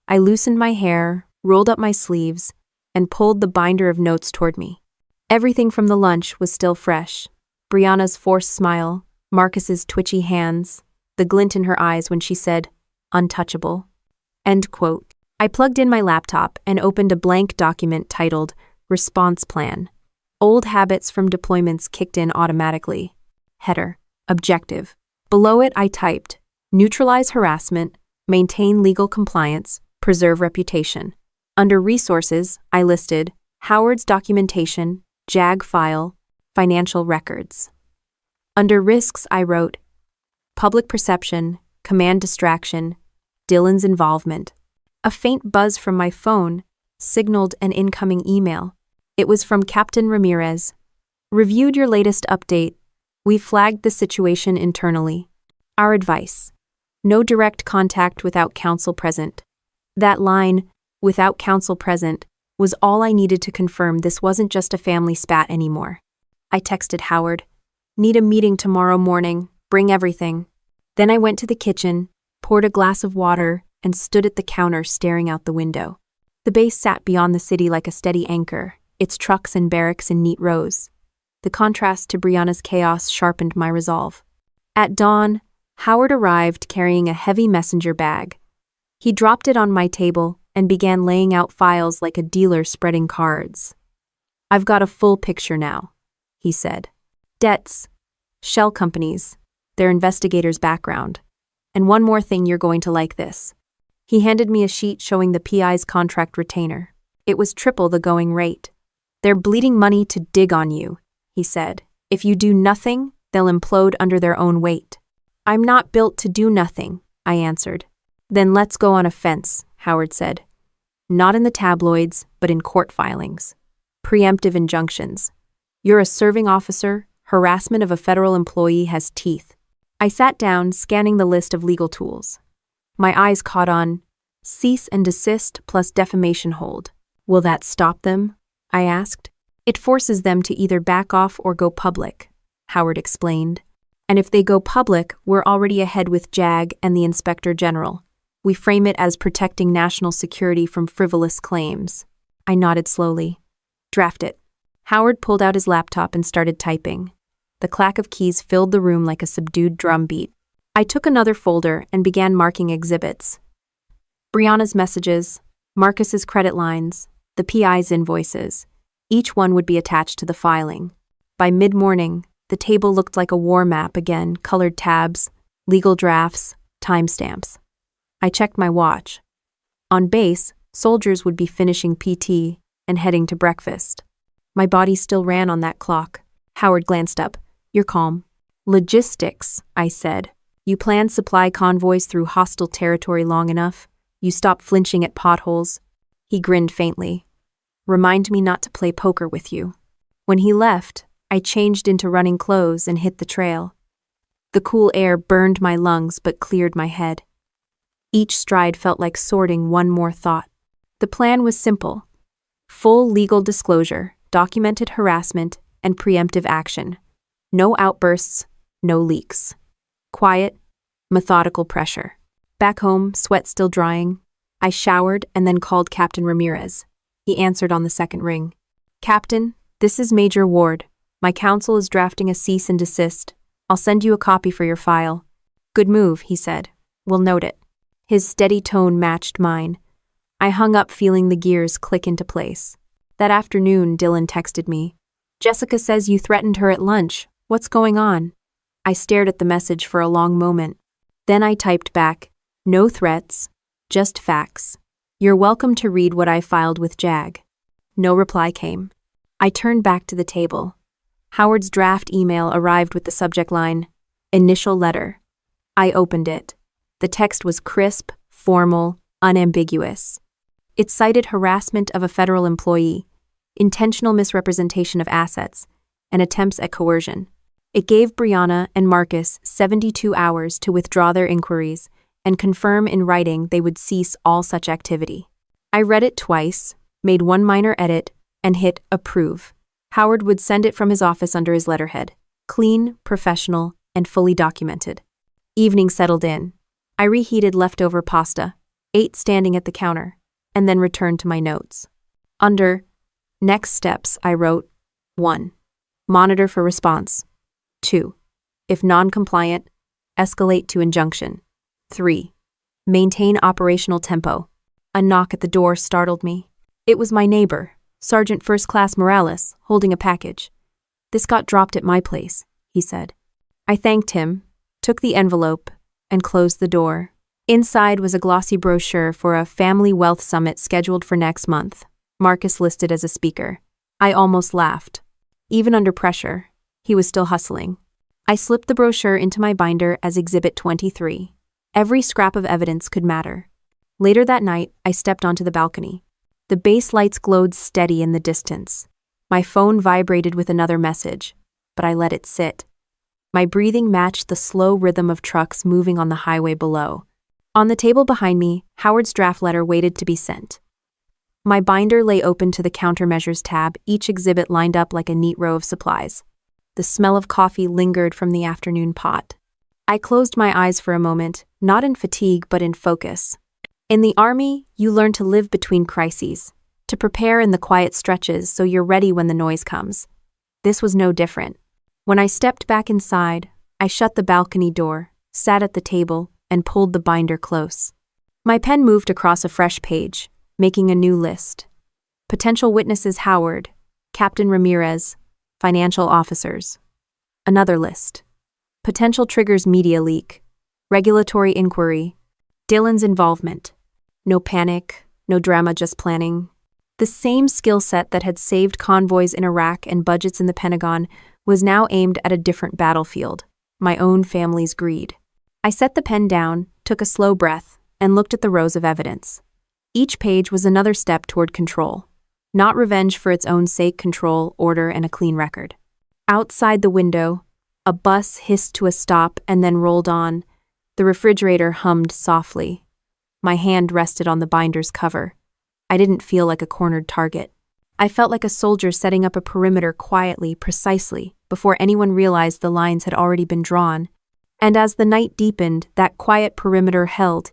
I loosened my hair, rolled up my sleeves, and pulled the binder of notes toward me. Everything from the lunch was still fresh. Brianna's forced smile, Marcus's twitchy hands, the glint in her eyes when she said, untouchable. End quote. I plugged in my laptop and opened a blank document titled Response Plan. Old habits from deployments kicked in automatically. Header. Objective. Below it I typed, neutralize harassment, maintain legal compliance, preserve reputation. Under resources, I listed Howard's documentation, JAG file, financial records. Under risks, I wrote public perception, command distraction, Dylan's involvement. A faint buzz from my phone signaled an incoming email. It was from Captain Ramirez. Reviewed your latest update. We flagged the situation internally. Our advice: no direct contact without counsel present. That line, without counsel present, was all I needed to confirm this wasn't just a family spat anymore. I texted Howard, need a meeting tomorrow morning, bring everything. Then I went to the kitchen, poured a glass of water, and stood at the counter staring out the window. The base sat beyond the city like a steady anchor, its trucks and barracks in neat rows. The contrast to Brianna's chaos sharpened my resolve. At dawn, Howard arrived carrying a heavy messenger bag. He dropped it on my table and began laying out files like a dealer spreading cards. I've got a full picture now, he said. Debts, shell companies, their investigators' background. And one more thing, you're going to like this. He handed me a sheet showing the PI's contract retainer. It was triple the going rate. They're bleeding money to dig on you, he said. If you do nothing, they'll implode under their own weight. I'm not built to do nothing, I answered. Then let's go on offense, Howard said. Not in the tabloids, but in court filings. Preemptive injunctions. You're a serving officer. Harassment of a federal employee has teeth. I sat down, scanning the list of legal tools. My eyes caught on cease and desist plus defamation hold. Will that stop them? I asked. It forces them to either back off or go public, Howard explained. And if they go public, we're already ahead with JAG and the Inspector General. We frame it as protecting national security from frivolous claims. I nodded slowly. Draft it. Howard pulled out his laptop and started typing. The clack of keys filled the room like a subdued drum beat. I took another folder and began marking exhibits. Brianna's messages, Marcus's credit lines, the PI's invoices. Each one would be attached to the filing. By mid-morning, the table looked like a war map again, colored tabs, legal drafts, timestamps. I checked my watch. On base, soldiers would be finishing PT and heading to breakfast. My body still ran on that clock. Howard glanced up. You're calm. Logistics, I said. You plan supply convoys through hostile territory long enough. You stop flinching at potholes. He grinned faintly. Remind me not to play poker with you. When he left, I changed into running clothes and hit the trail. The cool air burned my lungs but cleared my head. Each stride felt like sorting one more thought. The plan was simple. Full legal disclosure, documented harassment, and preemptive action. No outbursts, no leaks. Quiet, methodical pressure. Back home, sweat still drying. I showered and then called Captain Ramirez. He answered on the second ring. Captain, this is Major Ward. My counsel is drafting a cease and desist. I'll send you a copy for your file. Good move, he said. We'll note it. His steady tone matched mine. I hung up feeling the gears click into place. That afternoon, Dylan texted me. Jessica says you threatened her at lunch. What's going on? I stared at the message for a long moment. Then I typed back, no threats, just facts. You're welcome to read what I filed with JAG. No reply came. I turned back to the table. Howard's draft email arrived with the subject line, initial letter. I opened it. The text was crisp, formal, unambiguous. It cited harassment of a federal employee, intentional misrepresentation of assets, and attempts at coercion. It gave Brianna and Marcus 72 hours to withdraw their inquiries and confirm in writing they would cease all such activity. I read it twice, made one minor edit, and hit approve. Howard would send it from his office under his letterhead, clean, professional, and fully documented. Evening settled in. I reheated leftover pasta, ate standing at the counter, and then returned to my notes. Under next steps, I wrote 1. Monitor for response. 2. If non-compliant, escalate to injunction. 3. Maintain operational tempo. A knock at the door startled me. It was my neighbor, Sergeant First Class Morales, holding a package. This got dropped at my place, he said. I thanked him, took the envelope, and closed the door. Inside was a glossy brochure for a family wealth summit scheduled for next month. Marcus listed as a speaker. I almost laughed. Even under pressure, he was still hustling. I slipped the brochure into my binder as Exhibit 23. Every scrap of evidence could matter. Later that night, I stepped onto the balcony. The base lights glowed steady in the distance. My phone vibrated with another message, but I let it sit. My breathing matched the slow rhythm of trucks moving on the highway below. On the table behind me, Howard's draft letter waited to be sent. My binder lay open to the countermeasures tab, each exhibit lined up like a neat row of supplies. The smell of coffee lingered from the afternoon pot. I closed my eyes for a moment, not in fatigue but in focus. In the Army, you learn to live between crises, to prepare in the quiet stretches so you're ready when the noise comes. This was no different. When I stepped back inside, I shut the balcony door, sat at the table, and pulled the binder close. My pen moved across a fresh page, making a new list. Potential witnesses: Howard, Captain Ramirez, financial officers. Another list. Potential triggers: media leak, regulatory inquiry, Dylan's involvement. No panic, no drama, just planning. The same skill set that had saved convoys in Iraq and budgets in the Pentagon was now aimed at a different battlefield: my own family's greed. I set the pen down, took a slow breath, and looked at the rows of evidence. Each page was another step toward control. Not revenge for its own sake, control, order, and a clean record. Outside the window, a bus hissed to a stop and then rolled on. The refrigerator hummed softly. My hand rested on the binder's cover. I didn't feel like a cornered target. I felt like a soldier setting up a perimeter quietly, precisely, before anyone realized the lines had already been drawn. And as the night deepened, that quiet perimeter held,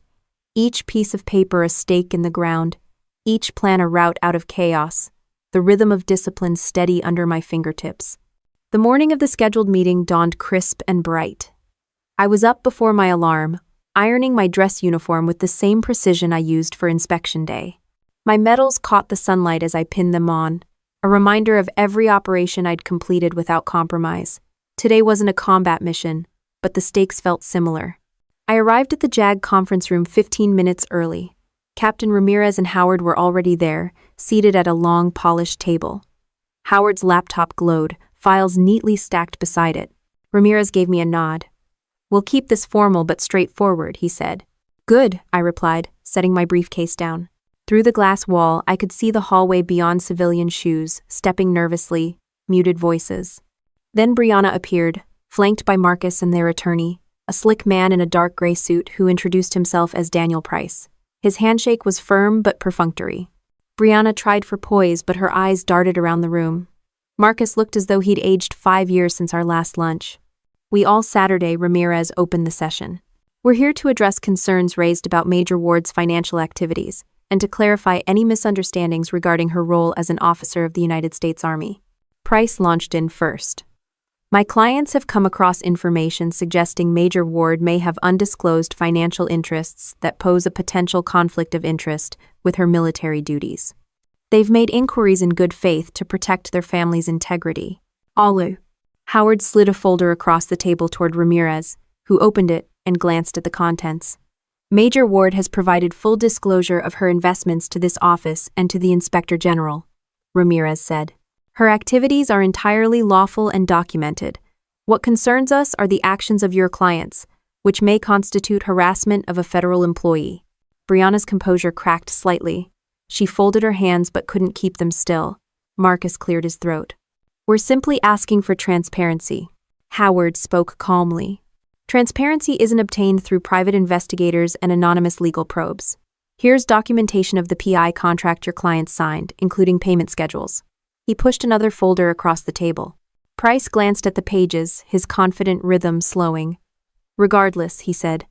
each piece of paper a stake in the ground, each plan a route out of chaos, the rhythm of discipline steady under my fingertips. The morning of the scheduled meeting dawned crisp and bright. I was up before my alarm, ironing my dress uniform with the same precision I used for inspection day. My medals caught the sunlight as I pinned them on, a reminder of every operation I'd completed without compromise. Today wasn't a combat mission, but the stakes felt similar. I arrived at the JAG conference room 15 minutes early. Captain Ramirez and Howard were already there, seated at a long, polished table. Howard's laptop glowed, files neatly stacked beside it. Ramirez gave me a nod. "We'll keep this formal but straightforward," he said. "Good," I replied, setting my briefcase down. Through the glass wall, I could see the hallway beyond civilian shoes, stepping nervously, muted voices. Then Brianna appeared, flanked by Marcus and their attorney, a slick man in a dark gray suit who introduced himself as Daniel Price. His handshake was firm but perfunctory. Brianna tried for poise, but her eyes darted around the room. Marcus looked as though he'd aged 5 years since our last lunch. "We all Saturday," Ramirez opened the session. "We're here to address concerns raised about Major Ward's financial activities, and to clarify any misunderstandings regarding her role as an officer of the United States Army." Price launched in first. "My clients have come across information suggesting Major Ward may have undisclosed financial interests that pose a potential conflict of interest with her military duties. They've made inquiries in good faith to protect their family's integrity." Alu. Howard slid a folder across the table toward Ramirez, who opened it and glanced at the contents. "Major Ward has provided full disclosure of her investments to this office and to the Inspector General," Ramirez said. "Her activities are entirely lawful and documented. What concerns us are the actions of your clients, which may constitute harassment of a federal employee." Brianna's composure cracked slightly. She folded her hands but couldn't keep them still. Marcus cleared his throat. "We're simply asking for transparency." Howard spoke calmly. "Transparency isn't obtained through private investigators and anonymous legal probes. Here's documentation of the PI contract your client signed, including payment schedules." He pushed another folder across the table. Price glanced at the pages, his confident rhythm slowing. "Regardless," he said,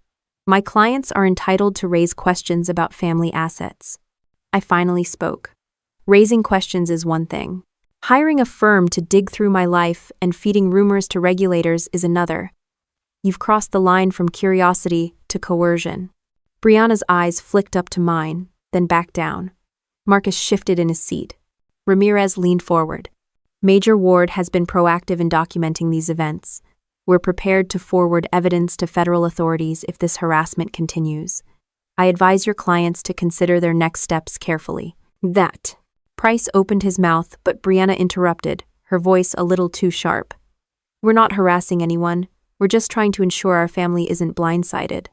"my clients are entitled to raise questions about family assets." I finally spoke. "Raising questions is one thing. Hiring a firm to dig through my life and feeding rumors to regulators is another. You've crossed the line from curiosity to coercion." Brianna's eyes flicked up to mine, then back down. Marcus shifted in his seat. Ramirez leaned forward. "Major Ward has been proactive in documenting these events. We're prepared to forward evidence to federal authorities if this harassment continues. I advise your clients to consider their next steps carefully." That. Price opened his mouth, but Brianna interrupted, her voice a little too sharp. "We're not harassing anyone. We're just trying to ensure our family isn't blindsided."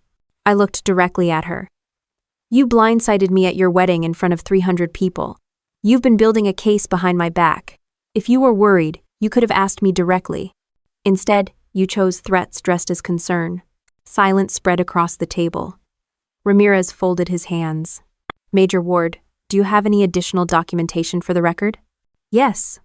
I looked directly at her. "You blindsided me at your wedding in front of 300 people. You've been building a case behind my back. If you were worried, you could have asked me directly. Instead, you chose threats dressed as concern." Silence spread across the table. Ramirez folded his hands. "Major Ward, do you have any additional documentation for the record?" "Yes."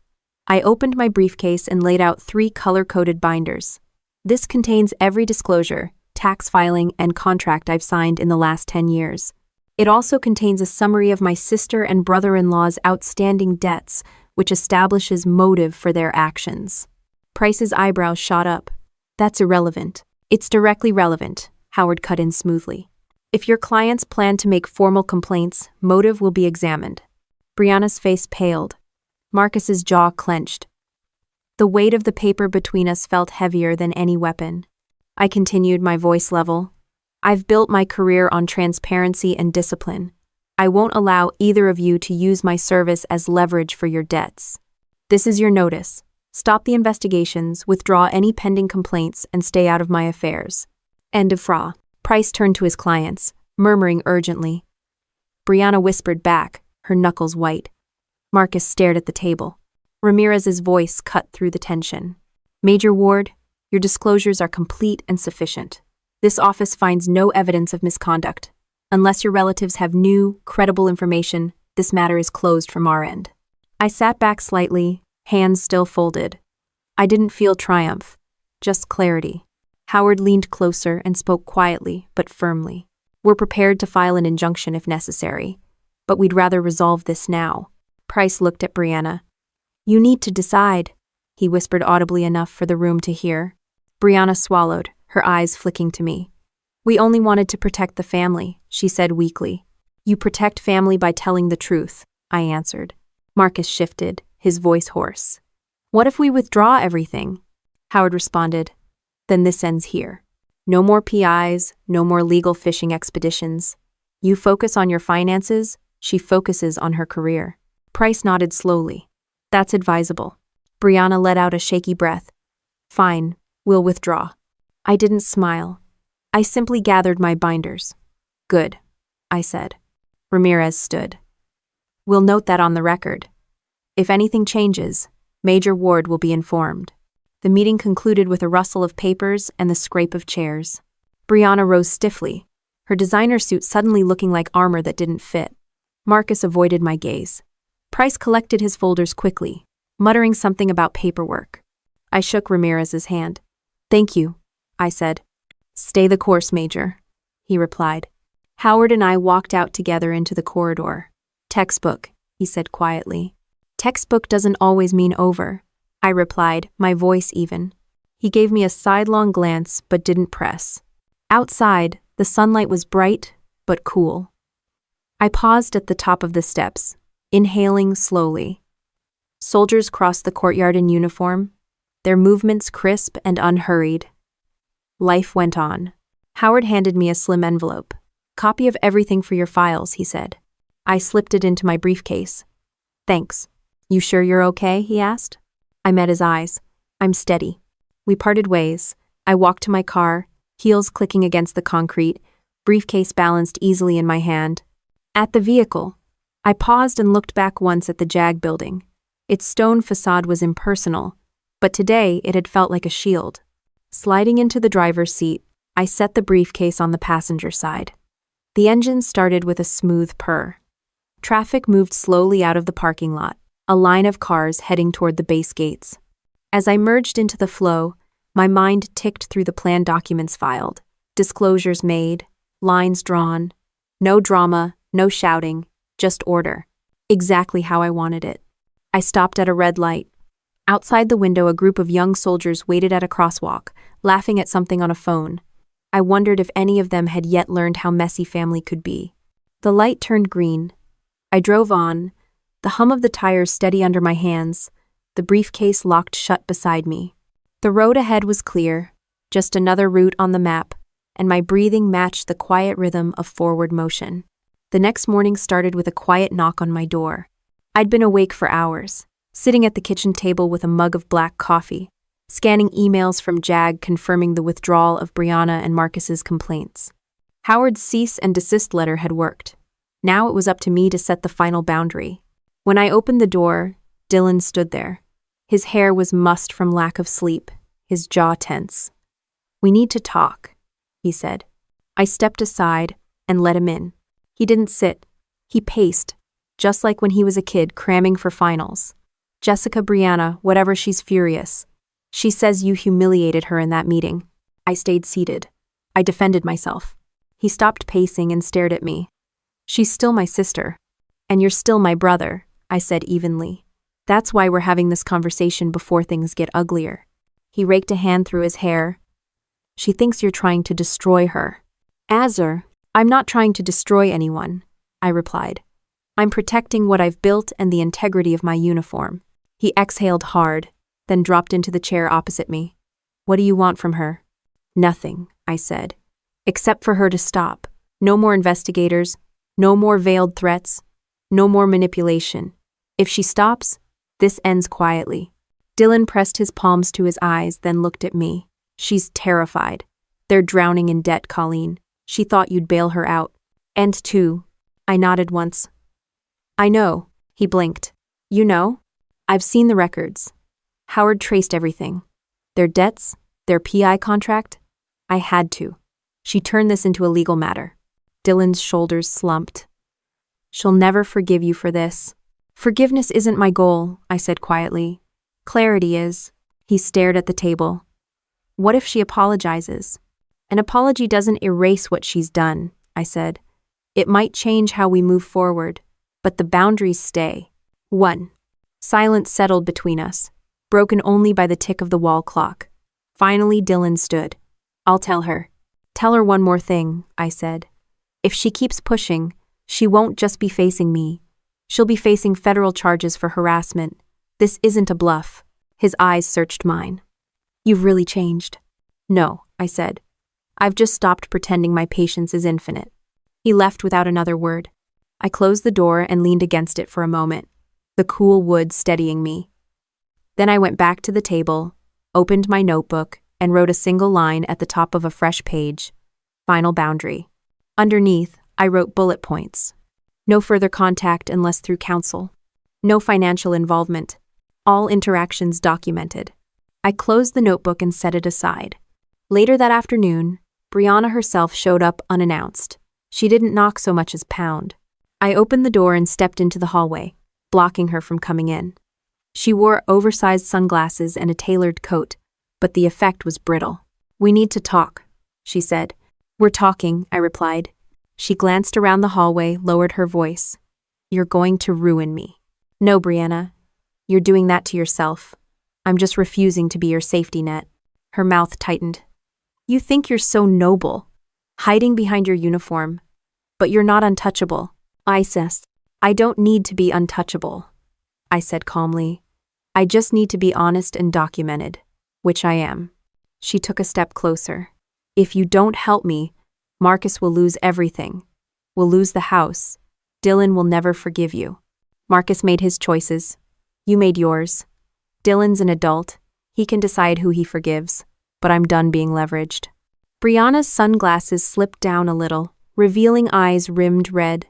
I opened my briefcase and laid out 3 color-coded binders. "This contains every disclosure, tax filing, and contract I've signed in the last 10 years. It also contains a summary of my sister and brother-in-law's outstanding debts, which establishes motive for their actions." Price's eyebrows shot up. "That's irrelevant." "It's directly relevant," Howard cut in smoothly. "If your clients plan to make formal complaints, motive will be examined." Brianna's face paled. Marcus's jaw clenched. The weight of the paper between us felt heavier than any weapon. I continued, my voice level. "I've built my career on transparency and discipline. I won't allow either of you to use my service as leverage for your debts. This is your notice. Stop the investigations, withdraw any pending complaints, and stay out of my affairs." End of FRA. Price turned to his clients, murmuring urgently. Brianna whispered back, her knuckles white. Marcus stared at the table. Ramirez's voice cut through the tension. "Major Ward, your disclosures are complete and sufficient. This office finds no evidence of misconduct. Unless your relatives have new, credible information, this matter is closed from our end. I sat back slightly, hands still folded. I didn't feel triumph, just clarity. Howard leaned closer and spoke quietly but firmly. We're prepared to file an injunction if necessary, but we'd rather resolve this now. Price looked at Brianna. You need to decide, he whispered audibly enough for the room to hear. Brianna swallowed, her eyes flicking to me. We only wanted to protect the family, she said weakly. You protect family by telling the truth, I answered. Marcus shifted, his voice hoarse. What if we withdraw everything? Howard responded. Then this ends here. No more PIs, no more legal fishing expeditions. You focus on your finances, she focuses on her career. Price nodded slowly. That's advisable. Brianna let out a shaky breath. Fine, we'll withdraw. I didn't smile. I simply gathered my binders. Good, I said. Ramirez stood. We'll note that on the record. If anything changes, Major Ward will be informed. The meeting concluded with a rustle of papers and the scrape of chairs. Brianna rose stiffly, her designer suit suddenly looking like armor that didn't fit. Marcus avoided my gaze. Price collected his folders quickly, muttering something about paperwork. I shook Ramirez's hand. Thank you, I said. Stay the course, Major, he replied. Howard and I walked out together into the corridor. Textbook, he said quietly. Textbook doesn't always mean over, I replied, my voice even. He gave me a sidelong glance but didn't press. Outside, the sunlight was bright but cool. I paused at the top of the steps, inhaling slowly. Soldiers crossed the courtyard in uniform, their movements crisp and unhurried. Life went on. Howard handed me a slim envelope. Copy of everything for your files, he said. I slipped it into my briefcase. Thanks. You sure you're okay? He asked. I met his eyes. I'm steady. We parted ways. I walked to my car, heels clicking against the concrete, briefcase balanced easily in my hand. At the vehicle, I paused and looked back once at the JAG building. Its stone facade was impersonal, but today it had felt like a shield. Sliding into the driver's seat, I set the briefcase on the passenger side. The engine started with a smooth purr. Traffic moved slowly out of the parking lot, a line of cars heading toward the base gates. As I merged into the flow, my mind ticked through the plan documents filed, disclosures made, lines drawn. No drama, no shouting, just order. Exactly how I wanted it. I stopped at a red light. Outside the window, a group of young soldiers waited at a crosswalk, laughing at something on a phone. I wondered if any of them had yet learned how messy family could be. The light turned green. I drove on, the hum of the tires steady under my hands, the briefcase locked shut beside me. The road ahead was clear, just another route on the map, and my breathing matched the quiet rhythm of forward motion. The next morning started with a quiet knock on my door. I'd been awake for hours, sitting at the kitchen table with a mug of black coffee, scanning emails from JAG confirming the withdrawal of Brianna and Marcus's complaints. Howard's cease and desist letter had worked. Now it was up to me to set the final boundary. When I opened the door, Dylan stood there. His hair was mussed from lack of sleep, his jaw tense. We need to talk, he said. I stepped aside and let him in. He didn't sit. He paced, just like when he was a kid cramming for finals. Jessica Brianna, whatever, she's furious. She says you humiliated her in that meeting. I stayed seated. I defended myself. He stopped pacing and stared at me. She's still my sister. And you're still my brother, I said evenly. That's why we're having this conversation before things get uglier. He raked a hand through his hair. She thinks you're trying to destroy her. Azur, I'm not trying to destroy anyone, I replied. I'm protecting what I've built and the integrity of my uniform. He exhaled hard, then dropped into the chair opposite me. What do you want from her? Nothing, I said, except for her to stop. No more investigators, no more veiled threats, no more manipulation. If she stops, this ends quietly. Dylan pressed his palms to his eyes, then looked at me. She's terrified. They're drowning in debt, Colleen. She thought you'd bail her out. And two. I nodded once. I know, he blinked. You know? I've seen the records. Howard traced everything. Their debts, their PI contract. I had to. She turned this into a legal matter. Dylan's shoulders slumped. She'll never forgive you for this. Forgiveness isn't my goal, I said quietly. Clarity is. He stared at the table. What if she apologizes? An apology doesn't erase what she's done, I said. It might change how we move forward, but the boundaries stay. 1. Silence settled between us, broken only by the tick of the wall clock. Finally, Dylan stood. I'll tell her. Tell her one more thing, I said. If she keeps pushing, she won't just be facing me. She'll be facing federal charges for harassment. This isn't a bluff. His eyes searched mine. You've really changed. No, I said. I've just stopped pretending my patience is infinite. He left without another word. I closed the door and leaned against it for a moment, the cool wood steadying me. Then I went back to the table, opened my notebook, and wrote a single line at the top of a fresh page. Final boundary. Underneath, I wrote bullet points. No further contact unless through counsel. No financial involvement. All interactions documented. I closed the notebook and set it aside. Later that afternoon, Brianna herself showed up unannounced. She didn't knock so much as pound. I opened the door and stepped into the hallway, blocking her from coming in. She wore oversized sunglasses and a tailored coat, but the effect was brittle. We need to talk, she said. We're talking, I replied. She glanced around the hallway, lowered her voice. You're going to ruin me. No, Brianna. You're doing that to yourself. I'm just refusing to be your safety net. Her mouth tightened. You think you're so noble, hiding behind your uniform, but you're not untouchable. I don't need to be untouchable, I said calmly. I just need to be honest and documented, which I am. She took a step closer. If you don't help me, Marcus will lose everything. We'll lose the house. Dylan will never forgive you. Marcus made his choices. You made yours. Dylan's an adult. He can decide who he forgives, but I'm done being leveraged. Brianna's sunglasses slipped down a little, revealing eyes rimmed red.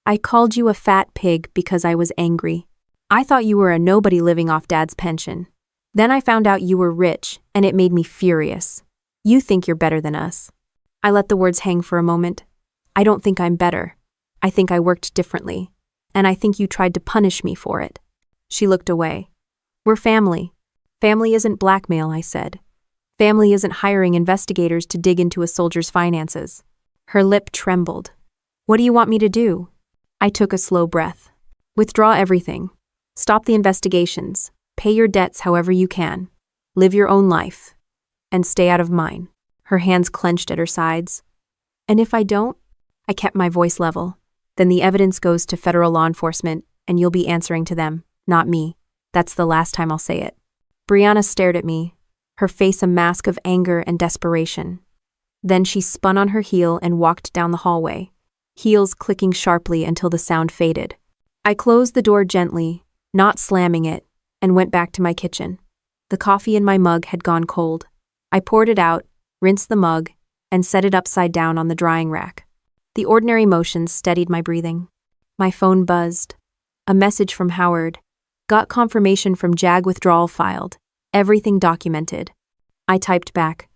I called you a fat pig because I was angry. I thought you were a nobody living off Dad's pension. Then I found out you were rich, and it made me furious. You think you're better than us. I let the words hang for a moment. I don't think I'm better. I think I worked differently, and I think you tried to punish me for it. She looked away. We're family. Family isn't blackmail, I said. Family isn't hiring investigators to dig into a soldier's finances. Her lip trembled. What do you want me to do? I took a slow breath. Withdraw everything. Stop the investigations. Pay your debts however you can. Live your own life. And stay out of mine. Her hands clenched at her sides. And if I don't? I kept my voice level. Then the evidence goes to federal law enforcement, and you'll be answering to them, not me. That's the last time I'll say it. Brianna stared at me, her face a mask of anger and desperation. Then she spun on her heel and walked down the hallway, heels clicking sharply until the sound faded. I closed the door gently, not slamming it, and went back to my kitchen. The coffee in my mug had gone cold. I poured it out, rinsed the mug, and set it upside down on the drying rack. The ordinary motions steadied my breathing. My phone buzzed. A message from Howard. Got confirmation from JAG withdrawal filed. Everything documented. I typed back.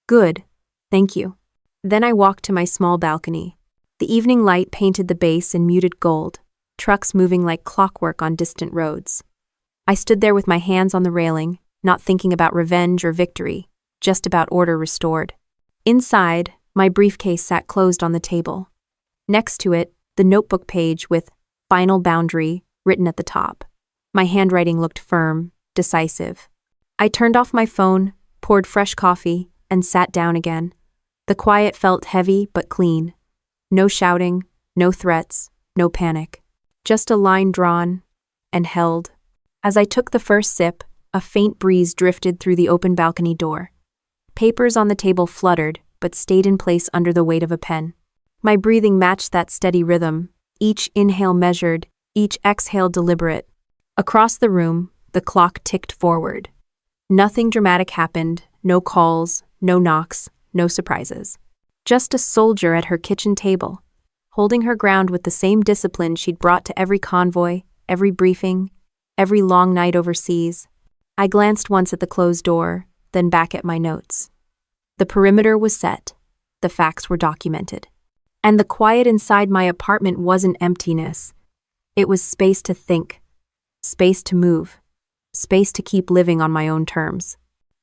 Good. Thank you. Then I walked to my small balcony. The evening light painted the base in muted gold, trucks moving like clockwork on distant roads. I stood there with my hands on the railing, not thinking about revenge or victory, just about order restored. Inside, my briefcase sat closed on the table. Next to it, the notebook page with Final Boundary written at the top. My handwriting looked firm, decisive. I turned off my phone, poured fresh coffee, and sat down again. The quiet felt heavy but clean. No shouting, no threats, no panic. Just a line drawn and held. As I took the first sip, a faint breeze drifted through the open balcony door. Papers on the table fluttered, but stayed in place under the weight of a pen. My breathing matched that steady rhythm, each inhale measured, each exhale deliberate. Across the room, the clock ticked forward. Nothing dramatic happened, no calls, no knocks, no surprises. Just a soldier at her kitchen table, holding her ground with the same discipline she'd brought to every convoy, every briefing, every long night overseas. I glanced once at the closed door, then back at my notes. The perimeter was set. The facts were documented. And the quiet inside my apartment wasn't emptiness. It was space to think, space to move, space to keep living on my own terms.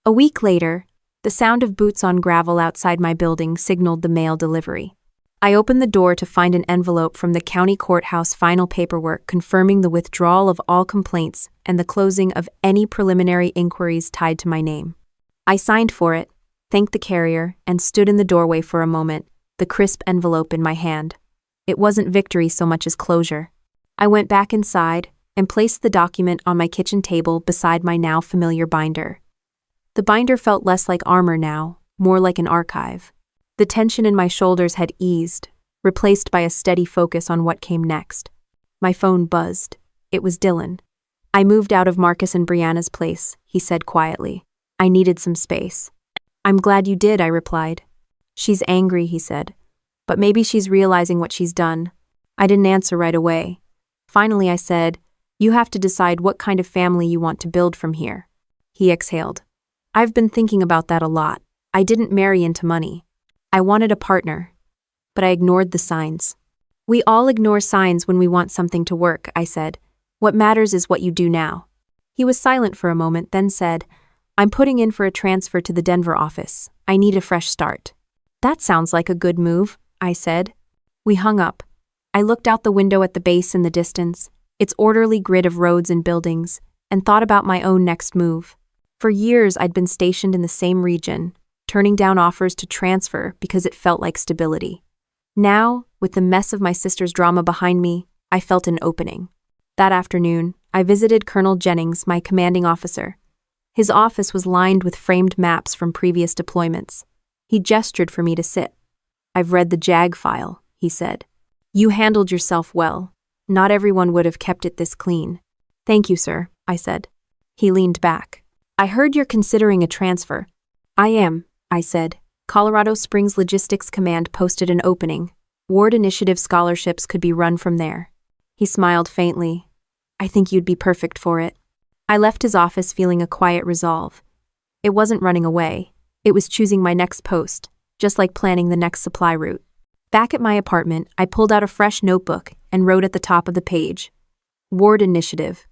A week later, the sound of boots on gravel outside my building signaled the mail delivery. I opened the door to find an envelope from the county courthouse final paperwork confirming the withdrawal of all complaints and the closing of any preliminary inquiries tied to my name. I signed for it, thanked the carrier, and stood in the doorway for a moment, the crisp envelope in my hand. It wasn't victory so much as closure. I went back inside and placed the document on my kitchen table beside my now familiar binder. The binder felt less like armor now, more like an archive. The tension in my shoulders had eased, replaced by a steady focus on what came next. My phone buzzed. It was Dylan. "I moved out of Marcus and Brianna's place," he said quietly. "I needed some space." "I'm glad you did," I replied. "She's angry," he said. "But maybe she's realizing what she's done." I didn't answer right away. Finally, I said, "You have to decide what kind of family you want to build from here." He exhaled. "I've been thinking about that a lot. I didn't marry into money. I wanted a partner, but I ignored the signs." "We all ignore signs when we want something to work," I said. "What matters is what you do now." He was silent for a moment, then said, "I'm putting in for a transfer to the Denver office. I need a fresh start." "That sounds like a good move," I said. We hung up. I looked out the window at the base in the distance, its orderly grid of roads and buildings, and thought about my own next move. For years, I'd been stationed in the same region, turning down offers to transfer because it felt like stability. Now, with the mess of my sister's drama behind me, I felt an opening. That afternoon, I visited Colonel Jennings, my commanding officer. His office was lined with framed maps from previous deployments. He gestured for me to sit. "I've read the JAG file," he said. "You handled yourself well. Not everyone would have kept it this clean." "Thank you, sir," I said. He leaned back. "I heard you're considering a transfer." "I am," I said. "Colorado Springs Logistics Command posted an opening. Ward Initiative scholarships could be run from there." He smiled faintly. "I think you'd be perfect for it." I left his office feeling a quiet resolve. It wasn't running away. It was choosing my next post, just like planning the next supply route. Back at my apartment, I pulled out a fresh notebook and wrote at the top of the page, "Ward Initiative.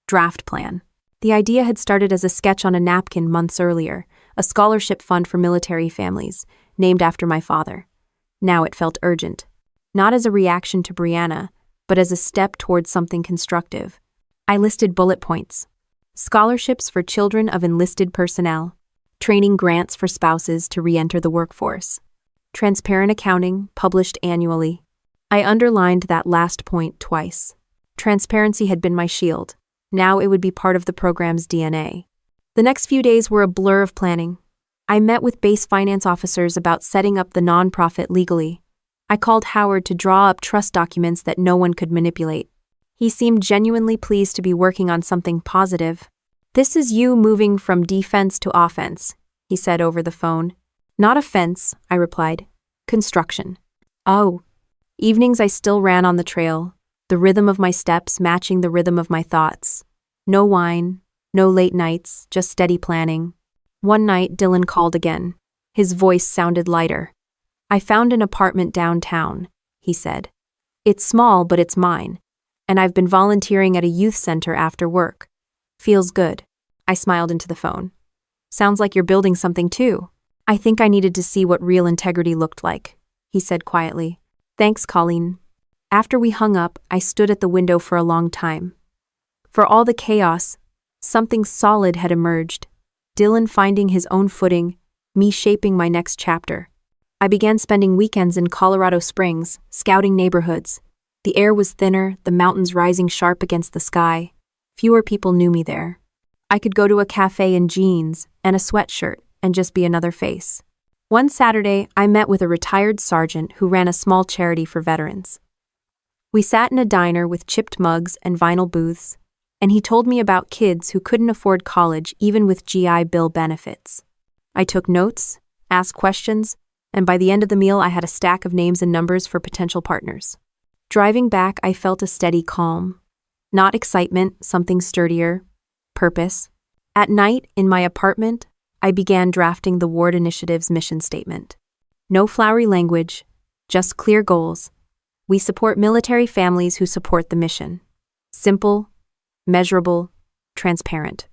Draft Plan." The idea had started as a sketch on a napkin months earlier, a scholarship fund for military families, named after my father. Now it felt urgent. Not as a reaction to Brianna, but as a step towards something constructive. I listed bullet points. Scholarships for children of enlisted personnel. Training grants for spouses to re-enter the workforce. Transparent accounting, published annually. I underlined that last point twice. Transparency had been my shield. Now it would be part of the program's DNA. The next few days were a blur of planning. I met with base finance officers about setting up the nonprofit legally. I called Howard to draw up trust documents that no one could manipulate. He seemed genuinely pleased to be working on something positive. "This is you moving from defense to offense," he said over the phone. "Not a fence," I replied. "Construction." "Oh." Evenings I still ran on the trail, the rhythm of my steps matching the rhythm of my thoughts. No wine, no late nights, just steady planning. One night, Dylan called again. His voice sounded lighter. "I found an apartment downtown," he said. "It's small, but it's mine. And I've been volunteering at a youth center after work. Feels good." I smiled into the phone. "Sounds like you're building something too." "I think I needed to see what real integrity looked like," he said quietly. "Thanks, Colleen." After we hung up, I stood at the window for a long time. For all the chaos, something solid had emerged. Dylan finding his own footing, me shaping my next chapter. I began spending weekends in Colorado Springs, scouting neighborhoods. The air was thinner, the mountains rising sharp against the sky. Fewer people knew me there. I could go to a cafe in jeans and a sweatshirt and just be another face. One Saturday, I met with a retired sergeant who ran a small charity for veterans. We sat in a diner with chipped mugs and vinyl booths, and he told me about kids who couldn't afford college even with GI Bill benefits. I took notes, asked questions, and by the end of the meal I had a stack of names and numbers for potential partners. Driving back, I felt a steady calm. Not excitement, something sturdier. Purpose. At night, in my apartment, I began drafting the Ward Initiative's mission statement. No flowery language, just clear goals. We support military families who support the mission. Simple, measurable, transparent.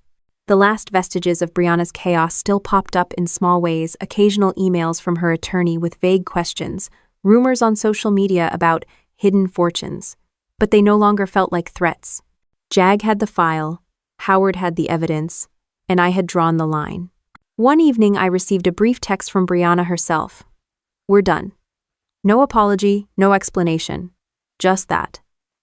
The last vestiges of Brianna's chaos still popped up in small ways, occasional emails from her attorney with vague questions, rumors on social media about hidden fortunes. But they no longer felt like threats. Jag had the file, Howard had the evidence, and I had drawn the line. One evening I received a brief text from Brianna herself. "We're done." No apology, no explanation. Just that.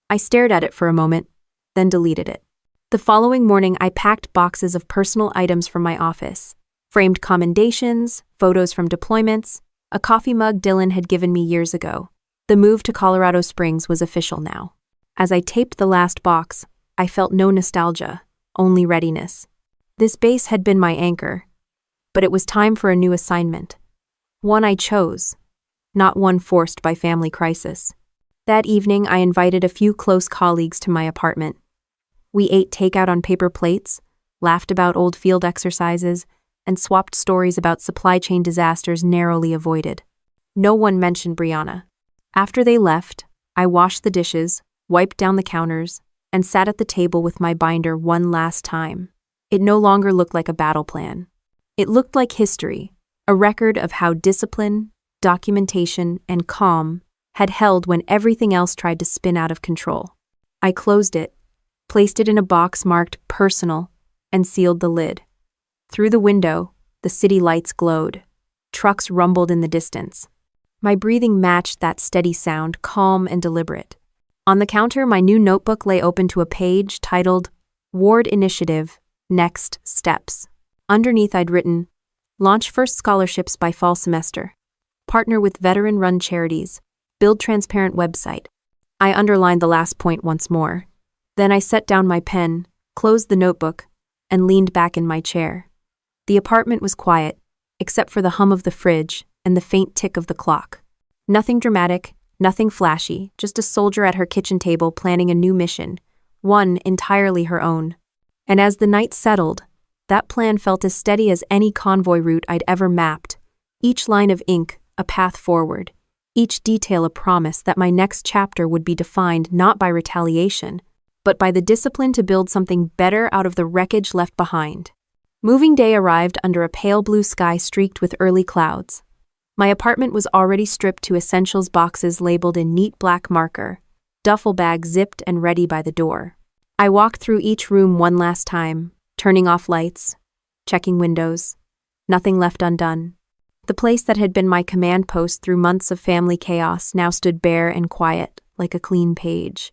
I stared at it for a moment, then deleted it. The following morning I packed boxes of personal items from my office. Framed commendations, photos from deployments, a coffee mug Dylan had given me years ago. The move to Colorado Springs was official now. As I taped the last box, I felt no nostalgia, only readiness. This base had been my anchor, but it was time for a new assignment. One I chose, not one forced by family crisis. That evening, I invited a few close colleagues to my apartment. We ate takeout on paper plates, laughed about old field exercises, and swapped stories about supply chain disasters narrowly avoided. No one mentioned Brianna. After they left, I washed the dishes, wiped down the counters, and sat at the table with my binder one last time. It no longer looked like a battle plan. It looked like history, a record of how discipline, documentation, and calm had held when everything else tried to spin out of control. I closed it, placed it in a box marked personal, and sealed the lid. Through the window, the city lights glowed. Trucks rumbled in the distance. My breathing matched that steady sound, calm and deliberate. On the counter, my new notebook lay open to a page titled Ward Initiative, Next Steps. Underneath I'd written, launch first scholarships by fall semester. Partner with veteran-run charities. Build transparent website. I underlined the last point once more. Then I set down my pen, closed the notebook, and leaned back in my chair. The apartment was quiet, except for the hum of the fridge and the faint tick of the clock. Nothing dramatic, nothing flashy, just a soldier at her kitchen table planning a new mission, one entirely her own. And as the night settled, that plan felt as steady as any convoy route I'd ever mapped, each line of ink a path forward, each detail a promise that my next chapter would be defined not by retaliation, but by the discipline to build something better out of the wreckage left behind. Moving day arrived under a pale blue sky streaked with early clouds. My apartment was already stripped to essentials boxes labeled in neat black marker, duffel bag zipped and ready by the door. I walked through each room one last time, turning off lights, checking windows. Nothing left undone. The place that had been my command post through months of family chaos now stood bare and quiet, like a clean page.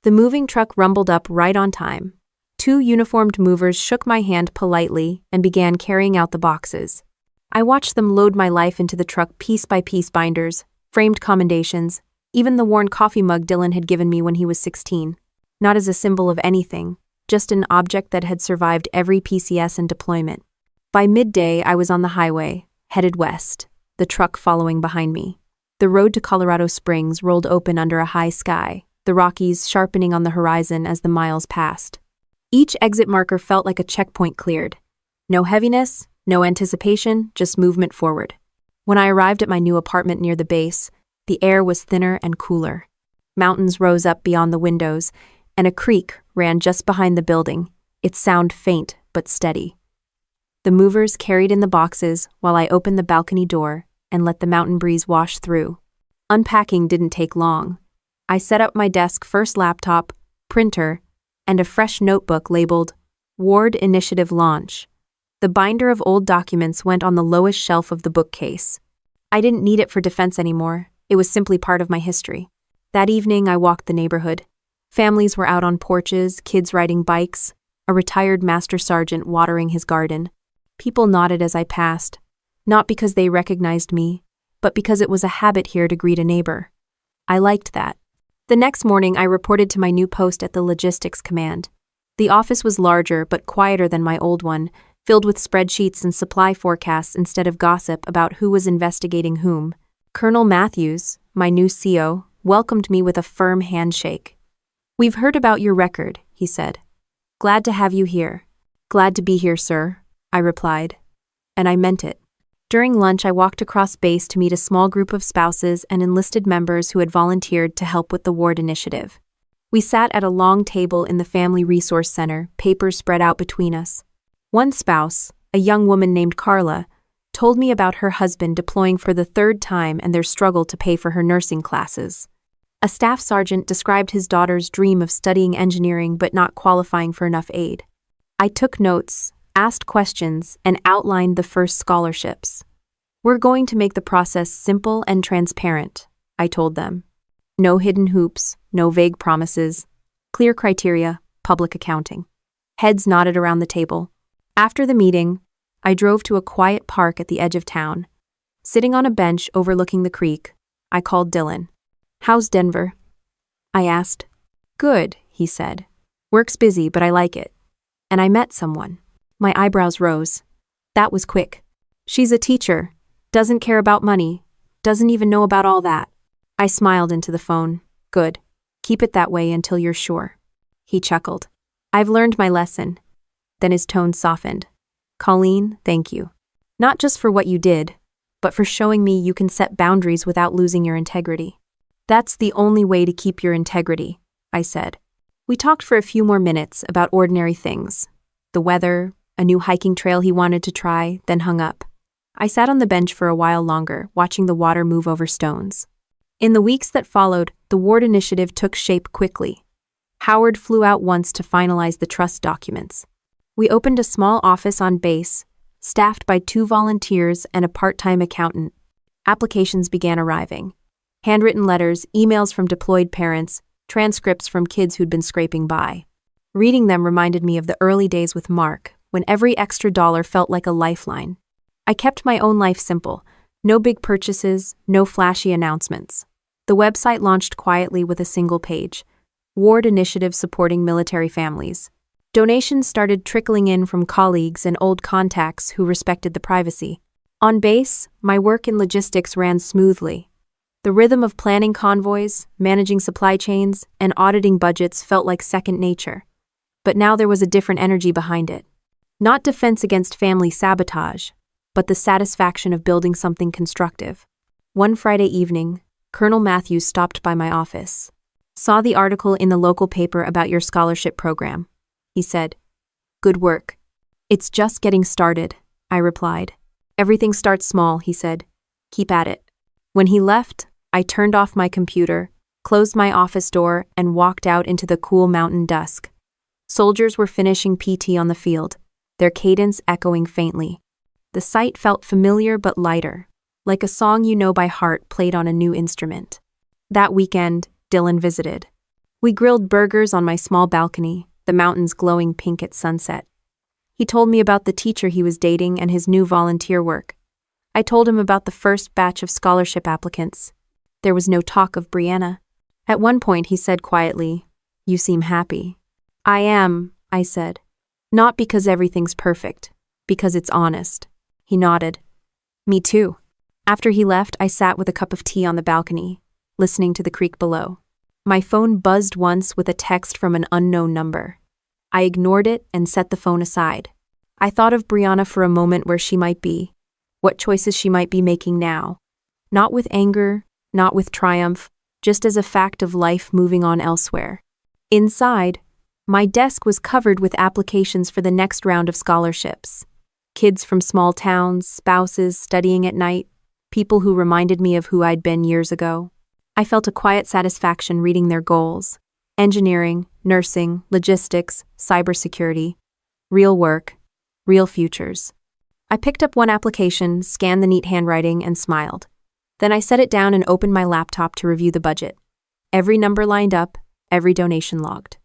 The moving truck rumbled up right on time. 2 uniformed movers shook my hand politely and began carrying out the boxes. I watched them load my life into the truck piece by piece, binders, framed commendations, even the worn coffee mug Dylan had given me when he was 16. Not as a symbol of anything, just an object that had survived every PCS and deployment. By midday, I was on the highway, headed west, the truck following behind me. The road to Colorado Springs rolled open under a high sky, the Rockies sharpening on the horizon as the miles passed. Each exit marker felt like a checkpoint cleared. No heaviness, no anticipation, just movement forward. When I arrived at my new apartment near the base, the air was thinner and cooler. Mountains rose up beyond the windows, and a creek ran just behind the building, its sound faint but steady. The movers carried in the boxes while I opened the balcony door and let the mountain breeze wash through. Unpacking didn't take long. I set up my desk, first laptop, printer, and a fresh notebook labeled Ward Initiative Launch. The binder of old documents went on the lowest shelf of the bookcase. I didn't need it for defense anymore. It was simply part of my history. That evening, I walked the neighborhood. Families were out on porches, kids riding bikes, a retired master sergeant watering his garden. People nodded as I passed, not because they recognized me, but because it was a habit here to greet a neighbor. I liked that. The next morning, I reported to my new post at the Logistics Command. The office was larger but quieter than my old one, filled with spreadsheets and supply forecasts instead of gossip about who was investigating whom. Colonel Matthews, my new CO, welcomed me with a firm handshake. "We've heard about your record," he said. "Glad to have you here." "Glad to be here, sir," I replied. And I meant it. During lunch, I walked across base to meet a small group of spouses and enlisted members who had volunteered to help with the ward initiative. We sat at a long table in the Family Resource Center, papers spread out between us. One spouse, a young woman named Carla, told me about her husband deploying for the third time and their struggle to pay for her nursing classes. A staff sergeant described his daughter's dream of studying engineering but not qualifying for enough aid. I took notes, asked questions, and outlined the first scholarships. "We're going to make the process simple and transparent," I told them. "No hidden hoops, no vague promises. Clear criteria, public accounting." Heads nodded around the table. After the meeting, I drove to a quiet park at the edge of town. Sitting on a bench overlooking the creek, I called Dylan. "How's Denver?" I asked. "Good," he said. "Work's busy, but I like it." And I met someone. My eyebrows rose. That was quick. "She's a teacher. Doesn't care about money. Doesn't even know about all that." I smiled into the phone. "Good. Keep it that way until you're sure." He chuckled. "I've learned my lesson." Then his tone softened. "Colleen, thank you. Not just for what you did, but for showing me you can set boundaries without losing your integrity." "That's the only way to keep your integrity," I said. We talked for a few more minutes about ordinary things. The weather, a new hiking trail he wanted to try, then hung up. I sat on the bench for a while longer, watching the water move over stones. In the weeks that followed, the ward initiative took shape quickly. Howard flew out once to finalize the trust documents. We opened a small office on base, staffed by 2 volunteers and a part-time accountant. Applications began arriving. Handwritten letters, emails from deployed parents, transcripts from kids who'd been scraping by. Reading them reminded me of the early days with Mark, when every extra dollar felt like a lifeline. I kept my own life simple. No big purchases, no flashy announcements. The website launched quietly with a single page. Ward initiative supporting military families. Donations started trickling in from colleagues and old contacts who respected the privacy. On base, my work in logistics ran smoothly. The rhythm of planning convoys, managing supply chains, and auditing budgets felt like second nature. But now there was a different energy behind it. Not defense against family sabotage, but the satisfaction of building something constructive. One Friday evening, Colonel Matthews stopped by my office. "Saw the article in the local paper about your scholarship program," he said. "Good work." "It's just getting started," I replied. "Everything starts small," he said. "Keep at it." When he left, I turned off my computer, closed my office door, and walked out into the cool mountain dusk. Soldiers were finishing PT on the field, their cadence echoing faintly. The sight felt familiar but lighter, like a song you know by heart played on a new instrument. That weekend, Dylan visited. We grilled burgers on my small balcony, the mountains glowing pink at sunset. He told me about the teacher he was dating and his new volunteer work. I told him about the first batch of scholarship applicants. There was no talk of Brianna. At one point he said quietly, "You seem happy." "I am," I said. "Not because everything's perfect, because it's honest." He nodded. "Me too." After he left, I sat with a cup of tea on the balcony, listening to the creek below. My phone buzzed once with a text from an unknown number. I ignored it and set the phone aside. I thought of Brianna for a moment, where she might be, what choices she might be making now. Not with anger, not with triumph, just as a fact of life moving on elsewhere. Inside, my desk was covered with applications for the next round of scholarships. Kids from small towns, spouses studying at night, people who reminded me of who I'd been years ago. I felt a quiet satisfaction reading their goals: engineering, nursing, logistics, cybersecurity. Real work, real futures. I picked up one application, scanned the neat handwriting, and smiled. Then I set it down and opened my laptop to review the budget. Every number lined up, every donation logged.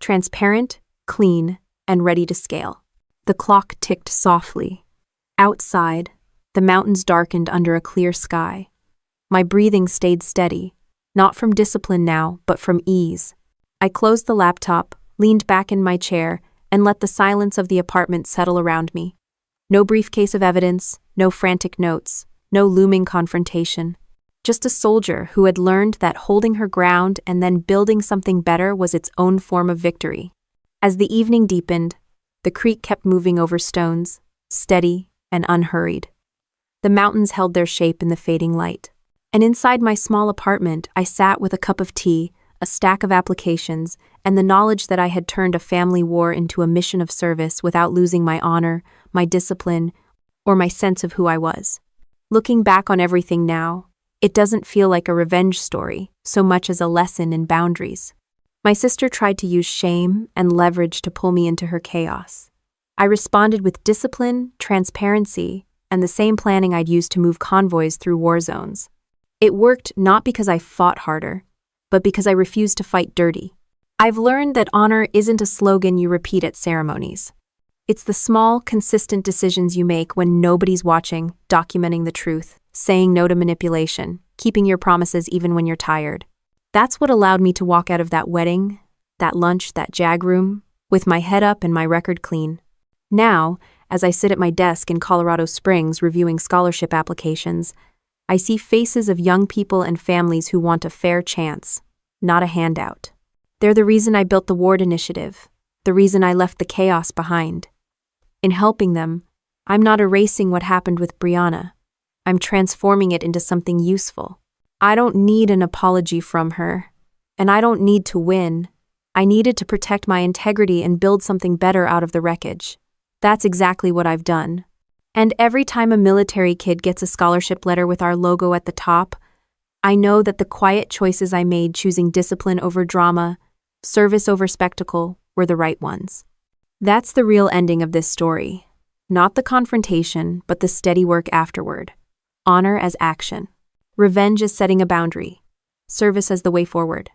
Transparent, clean, and ready to scale. The clock ticked softly. Outside, the mountains darkened under a clear sky. My breathing stayed steady, not from discipline now, but from ease. I closed the laptop, leaned back in my chair, and let the silence of the apartment settle around me. No briefcase of evidence, no frantic notes, no looming confrontation. Just a soldier who had learned that holding her ground and then building something better was its own form of victory. As the evening deepened, the creek kept moving over stones, steady and unhurried. The mountains held their shape in the fading light. And inside my small apartment, I sat with a cup of tea, a stack of applications, and the knowledge that I had turned a family war into a mission of service without losing my honor, my discipline, or my sense of who I was. Looking back on everything now, it doesn't feel like a revenge story so much as a lesson in boundaries. My sister tried to use shame and leverage to pull me into her chaos. I responded with discipline, transparency, and the same planning I'd used to move convoys through war zones. It worked not because I fought harder, but because I refused to fight dirty. I've learned that honor isn't a slogan you repeat at ceremonies. It's the small, consistent decisions you make when nobody's watching, documenting the truth, saying no to manipulation, keeping your promises even when you're tired. That's what allowed me to walk out of that wedding, that lunch, that jag room, with my head up and my record clean. Now, as I sit at my desk in Colorado Springs reviewing scholarship applications, I see faces of young people and families who want a fair chance, not a handout. They're the reason I built the Ward Initiative, the reason I left the chaos behind. In helping them, I'm not erasing what happened with Brianna. I'm transforming it into something useful. I don't need an apology from her, and I don't need to win. I needed to protect my integrity and build something better out of the wreckage. That's exactly what I've done. And every time a military kid gets a scholarship letter with our logo at the top, I know that the quiet choices I made choosing discipline over drama, service over spectacle, were the right ones. That's the real ending of this story. Not the confrontation, but the steady work afterward. Honor as action. Revenge as setting a boundary. Service as the way forward.